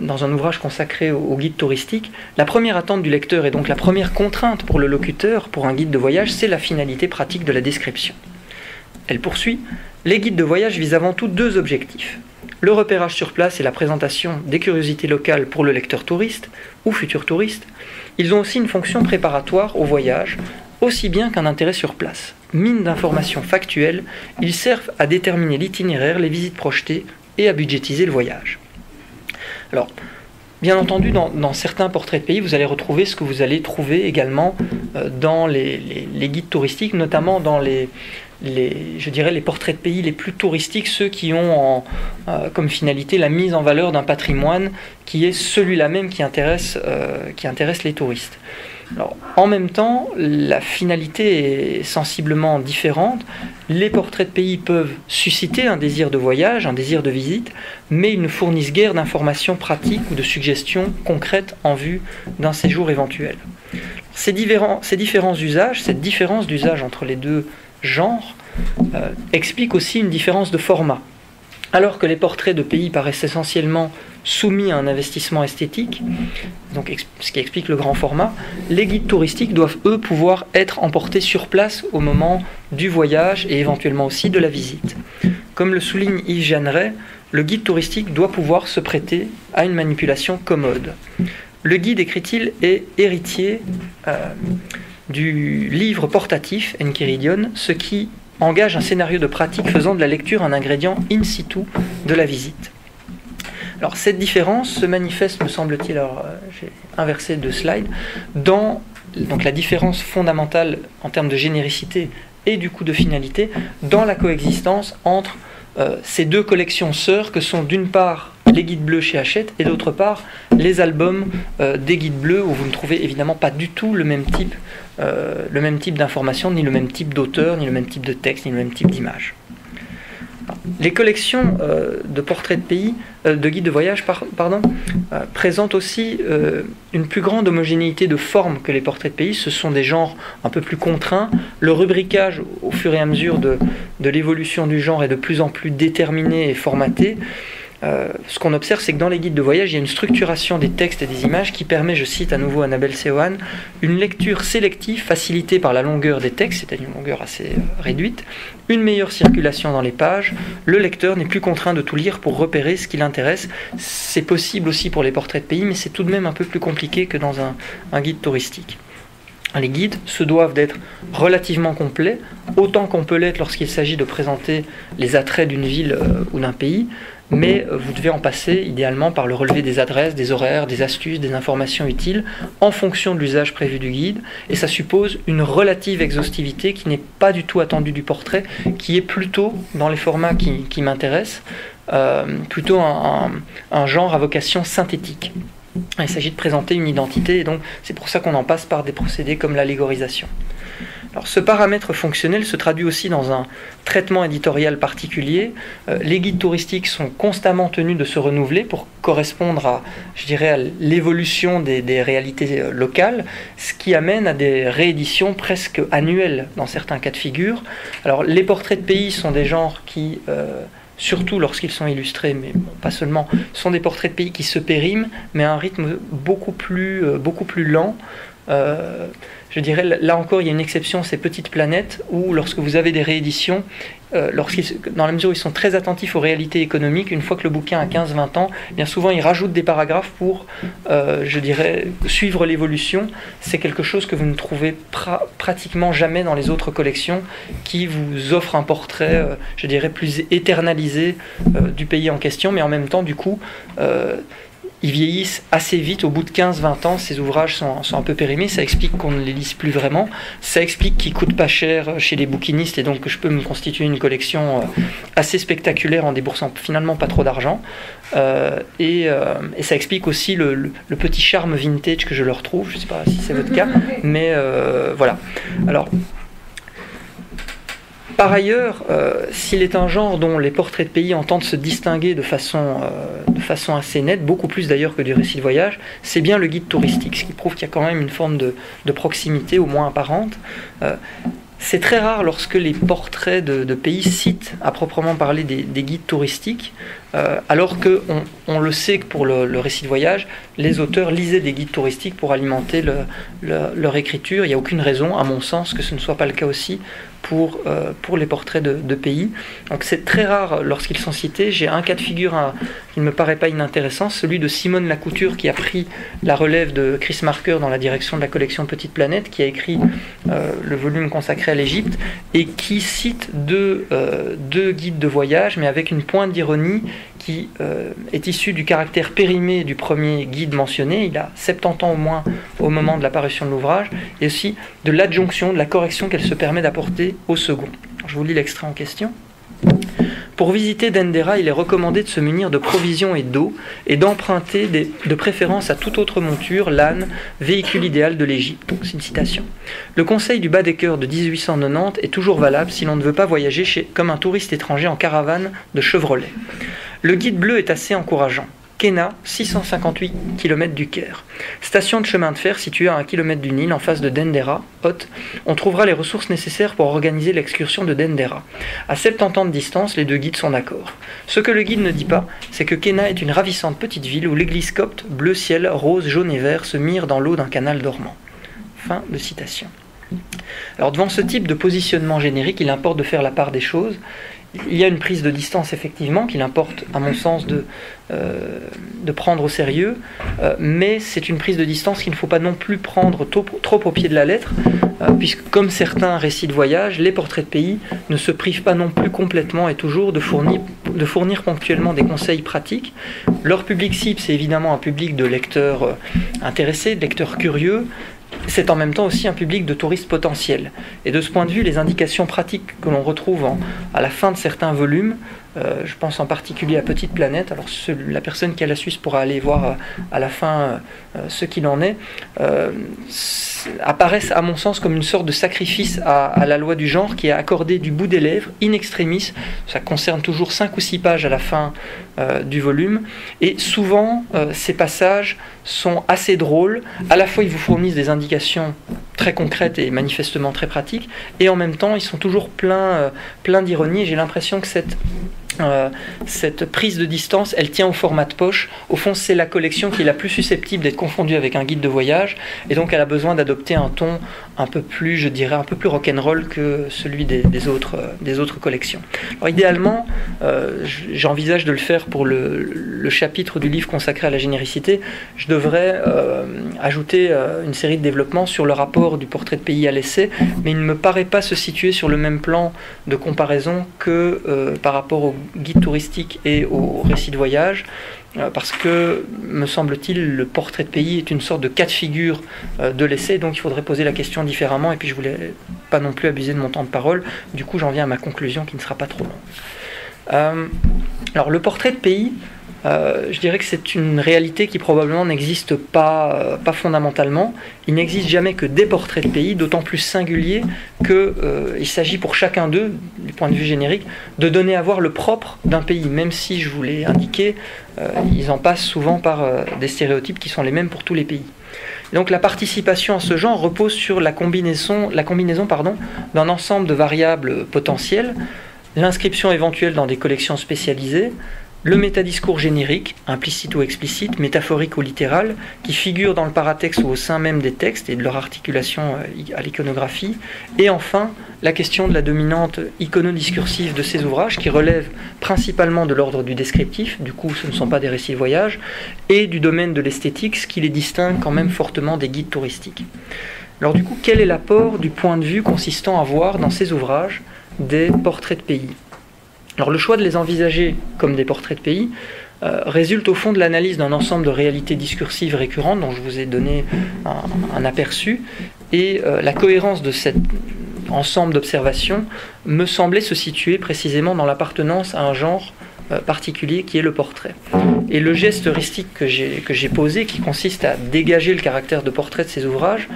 dans un ouvrage consacré au guide touristique, la première attente du lecteur et donc la première contrainte pour le locuteur, pour un guide de voyage, c'est la finalité pratique de la description. Elle poursuit: les guides de voyage visent avant tout deux objectifs: le repérage sur place et la présentation des curiosités locales pour le lecteur touriste ou futur touriste. Ils ont aussi une fonction préparatoire au voyage, aussi bien qu'un intérêt sur place. Mine d'informations factuelles, ils servent à déterminer l'itinéraire, les visites projetées et à budgétiser le voyage. Alors, bien entendu, dans certains portraits de pays, vous allez retrouver ce que vous allez trouver également dans les guides touristiques, notamment dans je dirais les portraits de pays les plus touristiques, ceux qui ont comme finalité la mise en valeur d'un patrimoine qui est celui-là même qui intéresse les touristes. Alors, en même temps, la finalité est sensiblement différente. Les portraits de pays peuvent susciter un désir de voyage, un désir de visite, mais ils ne fournissent guère d'informations pratiques ou de suggestions concrètes en vue d'un séjour éventuel. Ces différents usages, cette différence d'usage entre les deux genres, explique aussi une différence de format. Alors que les portraits de pays paraissent essentiellement soumis à un investissement esthétique, donc ce qui explique le grand format, les guides touristiques doivent, eux, pouvoir être emportés sur place au moment du voyage et éventuellement aussi de la visite. Comme le souligne Yves Jeanneret, le guide touristique doit pouvoir se prêter à une manipulation commode. Le guide, écrit-il, est héritier du livre portatif Enchiridion, ce qui engage un scénario de pratique faisant de la lecture un ingrédient in situ de la visite. Alors cette différence se manifeste, me semble-t-il, alors j'ai inversé 2 slides, dans donc la différence fondamentale en termes de généricité et du coup de finalité, dans la coexistence entre ces deux collections sœurs que sont d'une part les guides bleus chez Hachette, et d'autre part les albums des guides bleus, où vous ne trouvez évidemment pas du tout le même type d'information, ni le même type d'auteur, ni le même type de texte, ni le même type d'image. Les collections de portraits de pays, de guides de voyage, présentent aussi une plus grande homogénéité de forme que les portraits de pays. Ce sont des genres un peu plus contraints. Le rubricage, au fur et à mesure de l'évolution du genre, est de plus en plus déterminé et formaté. Ce qu'on observe, c'est que dans les guides de voyage, il y a une structuration des textes et des images qui permet, je cite à nouveau Annabelle Seoane, une lecture sélective facilitée par la longueur des textes, c'est-à-dire une longueur assez réduite, une meilleure circulation dans les pages, le lecteur n'est plus contraint de tout lire pour repérer ce qui l'intéresse. C'est possible aussi pour les portraits de pays, mais c'est tout de même un peu plus compliqué que dans un guide touristique. Les guides se doivent d'être relativement complets, autant qu'on peut l'être lorsqu'il s'agit de présenter les attraits d'une ville ou d'un pays, mais vous devez en passer idéalement par le relevé des adresses, des horaires, des astuces, des informations utiles en fonction de l'usage prévu du guide, et ça suppose une relative exhaustivité qui n'est pas du tout attendue du portrait, qui est plutôt, dans les formats qui m'intéressent, plutôt un genre à vocation synthétique. Il s'agit de présenter une identité, et donc c'est pour ça qu'on en passe par des procédés comme l'allégorisation. Alors, ce paramètre fonctionnel se traduit aussi dans un traitement éditorial particulier. Les guides touristiques sont constamment tenus de se renouveler pour correspondre à l'évolution des réalités locales, ce qui amène à des rééditions presque annuelles dans certains cas de figure. Alors, les portraits de pays sont des genres qui, surtout lorsqu'ils sont illustrés, mais bon, pas seulement, sont des portraits de pays qui se périment, mais à un rythme beaucoup plus lent. Je dirais, là encore, il y a une exception, ces petites planètes, où lorsque vous avez des rééditions, dans la mesure où ils sont très attentifs aux réalités économiques, une fois que le bouquin a 15-20 ans, bien souvent ils rajoutent des paragraphes pour, suivre l'évolution. C'est quelque chose que vous ne trouvez pratiquement jamais dans les autres collections, qui vous offrent un portrait, plus éternalisé du pays en question, mais en même temps, du coup, ils vieillissent assez vite. Au bout de 15-20 ans, ces ouvrages sont un peu périmés. Ça explique qu'on ne les lise plus vraiment. Ça explique qu'ils ne coûtent pas cher chez les bouquinistes, et donc que je peux me constituer une collection assez spectaculaire en déboursant finalement pas trop d'argent. Et ça explique aussi le petit charme vintage que je leur trouve. Je ne sais pas si c'est votre cas, mais voilà. Alors, par ailleurs, s'il est un genre dont les portraits de pays entendent se distinguer de façon assez nette, beaucoup plus d'ailleurs que du récit de voyage, c'est bien le guide touristique, ce qui prouve qu'il y a quand même une forme de proximité, au moins apparente. C'est très rare lorsque les portraits de pays citent à proprement parler des guides touristiques, alors qu'on le sait que pour le récit de voyage, les auteurs lisaient des guides touristiques pour alimenter leur écriture. Il n'y a aucune raison, à mon sens, que ce ne soit pas le cas aussi pour les portraits de pays. Donc c'est très rare lorsqu'ils sont cités. J'ai un cas de figure qui ne me paraît pas inintéressant, celui de Simone Lacouture, qui a pris la relève de Chris Marker dans la direction de la collection Petite Planète, qui a écrit le volume consacré à l'Égypte, et qui cite deux guides de voyage, mais avec une pointe d'ironie qui est issue du caractère périmé du premier guide mentionné. Il a 70 ans au moins au moment de l'apparition de l'ouvrage, et aussi de l'adjonction, de la correction qu'elle se permet d'apporter au second. Je vous lis l'extrait en question. Pour visiter Dendera, il est recommandé de se munir de provisions et d'eau, et d'emprunter de préférence à toute autre monture l'âne, véhicule idéal de l'Égypte. C'est une citation. Le conseil du Baedeker de 1890 est toujours valable si l'on ne veut pas voyager comme un touriste étranger en caravane de Chevrolet. Le guide bleu est assez encourageant. Kenna, 658 km du Caire. Station de chemin de fer située à 1 km du Nil, en face de Dendera, Haute. On trouvera les ressources nécessaires pour organiser l'excursion de Dendera. À 70 ans de distance, les deux guides sont d'accord. Ce que le guide ne dit pas, c'est que Kenna est une ravissante petite ville où l'église copte, bleu ciel, rose, jaune et vert, se mire dans l'eau d'un canal dormant. Fin de citation. Alors devant ce type de positionnement générique, il importe de faire la part des choses. Il y a une prise de distance, effectivement, qu'il importe, à mon sens, de prendre au sérieux, mais c'est une prise de distance qu'il ne faut pas non plus prendre trop au pied de la lettre, puisque, comme certains récits de voyage, les portraits de pays ne se privent pas non plus complètement et toujours de fournir ponctuellement des conseils pratiques. Leur public cible, c'est évidemment un public de lecteurs intéressés, de lecteurs curieux. C'est en même temps aussi un public de touristes potentiels. Et de ce point de vue, les indications pratiques que l'on retrouve à la fin de certains volumes Je pense en particulier à Petite Planète. Alors la personne qui a la Suisse pourra aller voir à la fin ce qu'il en est. Apparaissent à mon sens comme une sorte de sacrifice à la loi du genre qui est accordé du bout des lèvres, in extremis. Ça concerne toujours 5 ou 6 pages à la fin du volume. Et souvent, ces passages sont assez drôles. À la fois, ils vous fournissent des indications très concrètes et manifestement très pratiques. Et en même temps, ils sont toujours pleins d'ironie. Et j'ai l'impression que cette prise de distance, elle tient au format de poche. Au fond, c'est la collection qui est la plus susceptible d'être confondue avec un guide de voyage, et donc elle a besoin d'adopter un ton un peu plus, je dirais, un peu plus rock'n'roll que celui des autres collections. Alors idéalement, j'envisage de le faire pour le chapitre du livre consacré à la généricité. Je devrais ajouter une série de développements sur le rapport du portrait de pays à l'essai, mais il ne me paraît pas se situer sur le même plan de comparaison que par rapport au guide touristique et au récit de voyage, parce que, me semble-t-il, le portrait de pays est une sorte de cas de figure de l'essai, donc il faudrait poser la question différemment, et puis je voulais pas non plus abuser de mon temps de parole, du coup j'en viens à ma conclusion qui ne sera pas trop longue. Alors le portrait de pays, je dirais que c'est une réalité qui probablement n'existe pas fondamentalement. Il n'existe jamais que des portraits de pays, d'autant plus singuliers qu'il s'agit pour chacun d'eux, du point de vue générique, de donner à voir le propre d'un pays, même si, je vous l'ai indiqué, ils en passent souvent par des stéréotypes qui sont les mêmes pour tous les pays. Donc la participation à ce genre repose sur la combinaison d'un ensemble de variables potentielles, l'inscription éventuelle dans des collections spécialisées, le métadiscours générique, implicite ou explicite, métaphorique ou littéral, qui figure dans le paratexte ou au sein même des textes et de leur articulation à l'iconographie, et enfin la question de la dominante iconodiscursive de ces ouvrages, qui relève principalement de l'ordre du descriptif, du coup ce ne sont pas des récits de voyage, et du domaine de l'esthétique, ce qui les distingue quand même fortement des guides touristiques. Alors du coup, quel est l'apport du point de vue consistant à voir dans ces ouvrages des portraits de pays ? Alors le choix de les envisager comme des portraits de pays résulte au fond de l'analyse d'un ensemble de réalités discursives récurrentes dont je vous ai donné un aperçu, et la cohérence de cet ensemble d'observations me semblait se situer précisément dans l'appartenance à un genre particulier qui est le portrait. Et le geste heuristique que j'ai posé, qui consiste à dégager le caractère de portrait de ces ouvrages,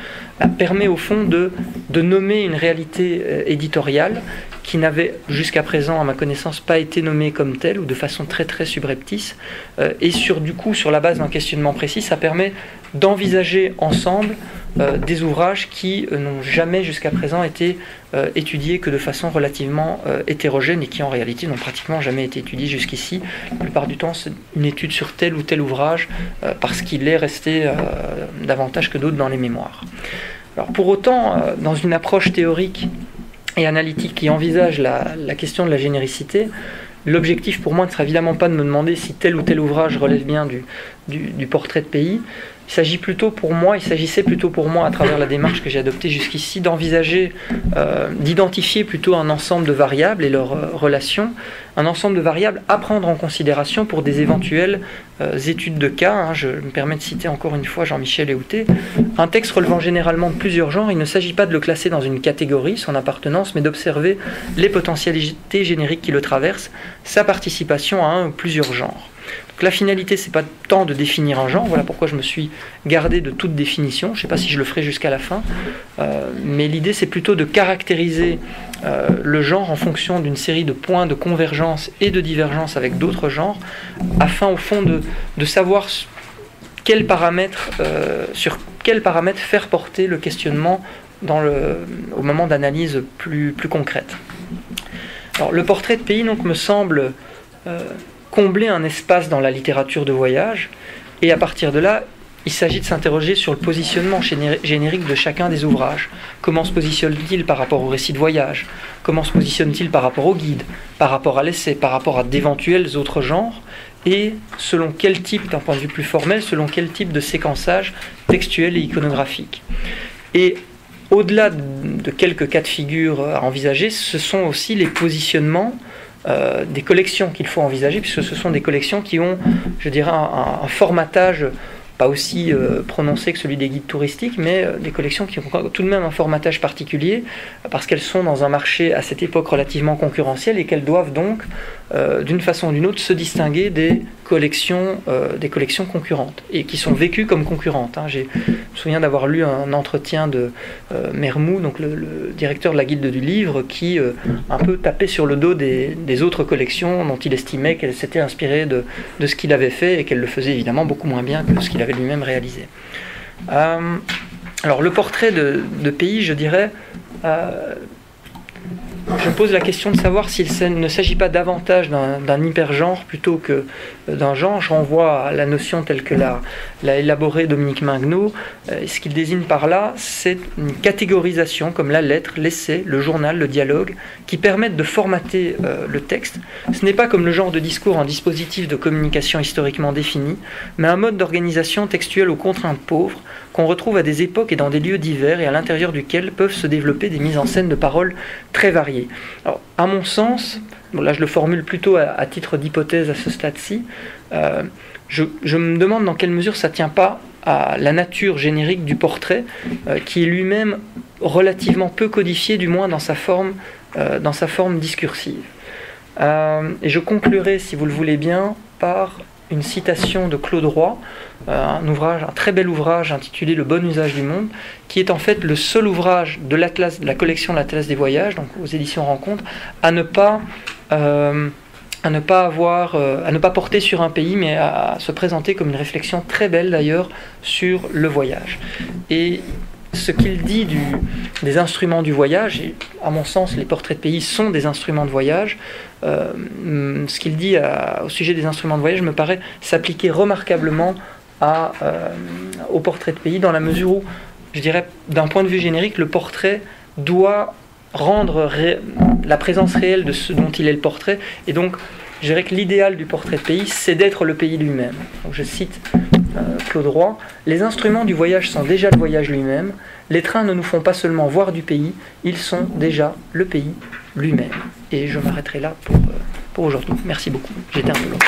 permet au fond de nommer une réalité éditoriale qui n'avait jusqu'à présent, à ma connaissance, pas été nommée comme telle, ou de façon très très subreptice, et sur la base d'un questionnement précis, ça permet d'envisager ensemble des ouvrages qui n'ont jamais jusqu'à présent été étudiés que de façon relativement hétérogène, et qui en réalité n'ont pratiquement jamais été étudiés jusqu'ici. La plupart du temps, c'est une étude sur tel ou tel ouvrage, parce qu'il est resté davantage que d'autres dans les mémoires. Alors pour autant, dans une approche théorique et analytique qui envisage la question de la généricité, l'objectif pour moi ne sera évidemment pas de me demander si tel ou tel ouvrage relève bien du portrait de pays. Il s'agissait plutôt pour moi, à travers la démarche que j'ai adoptée jusqu'ici, d'identifier plutôt un ensemble de variables et leurs relations, un ensemble de variables à prendre en considération pour des éventuelles études de cas. Je me permets de citer encore une fois Jean-Michel Éhouté. Un texte relevant généralement de plusieurs genres, il ne s'agit pas de le classer dans une catégorie, son appartenance, mais d'observer les potentialités génériques qui le traversent, sa participation à un ou plusieurs genres. Donc la finalité, c'est pas tant de définir un genre, voilà pourquoi je me suis gardé de toute définition, je ne sais pas si je le ferai jusqu'à la fin, mais l'idée c'est plutôt de caractériser le genre en fonction d'une série de points de convergence et de divergence avec d'autres genres, afin au fond de savoir sur quels paramètres faire porter le questionnement au moment d'analyse plus concrète. Alors, le portrait de pays donc, me semble combler un espace dans la littérature de voyage, et à partir de là, il s'agit de s'interroger sur le positionnement générique de chacun des ouvrages. Comment se positionne-t-il par rapport au récit de voyage? Comment se positionne-t-il par rapport au guide, par rapport à l'essai, par rapport à d'éventuels autres genres? Et selon quel type, d'un point de vue plus formel, selon quel type de séquençage textuel et iconographique? Et au-delà de quelques cas de figure à envisager, ce sont aussi les positionnements des collections qu'il faut envisager, puisque ce sont des collections qui ont, je dirais, un formatage pas aussi prononcé que celui des guides touristiques, mais des collections qui ont tout de même un formatage particulier, parce qu'elles sont dans un marché à cette époque relativement concurrentiel, et qu'elles doivent donc d'une façon ou d'une autre, se distinguer des collections concurrentes, et qui sont vécues comme concurrentes. Je me souviens d'avoir lu un entretien de Mermoux, donc le directeur de la Guilde du Livre, qui un peu tapait sur le dos des autres collections dont il estimait qu'elles s'étaient inspirées de ce qu'il avait fait, et qu'elles le faisaient évidemment beaucoup moins bien que ce qu'il avait lui-même réalisé. Alors le portrait de pays, je dirais, je me pose la question de savoir s'il ne s'agit pas davantage d'un hypergenre plutôt que d'un genre. Je renvoie à la notion telle que l'a élaborée Dominique Minguenot. Ce qu'il désigne par là, c'est une catégorisation comme la lettre, l'essai, le journal, le dialogue, qui permettent de formater le texte. Ce n'est pas comme le genre de discours un dispositif de communication historiquement défini, mais un mode d'organisation textuelle aux contraintes pauvres, qu'on retrouve à des époques et dans des lieux divers, et à l'intérieur duquel peuvent se développer des mises en scène de paroles très variées. Alors, à mon sens, bon, là je le formule plutôt à titre d'hypothèse à ce stade-ci, je me demande dans quelle mesure ça ne tient pas à la nature générique du portrait, qui est lui-même relativement peu codifié, du moins dans sa forme discursive. Et je conclurai, si vous le voulez bien, par une citation de Claude Roy, un très bel ouvrage intitulé Le bon usage du monde, qui est en fait le seul ouvrage de la collection de l'Atlas des voyages, donc aux éditions Rencontres, à ne pas porter sur un pays, mais à se présenter comme une réflexion très belle d'ailleurs sur le voyage. Et ce qu'il dit des instruments du voyage, et à mon sens les portraits de pays sont des instruments de voyage, ce qu'il dit au sujet des instruments de voyage me paraît s'appliquer remarquablement au portrait de pays, dans la mesure où, je dirais, d'un point de vue générique, le portrait doit rendre la présence réelle de ce dont il est le portrait, et donc je dirais que l'idéal du portrait de pays, c'est d'être le pays lui-même. Donc, je cite Claude Roy, « Les instruments du voyage sont déjà le voyage lui-même, les trains ne nous font pas seulement voir du pays, ils sont déjà le pays lui-même. » Et je m'arrêterai là pour aujourd'hui. Merci beaucoup, j'étais un peu long.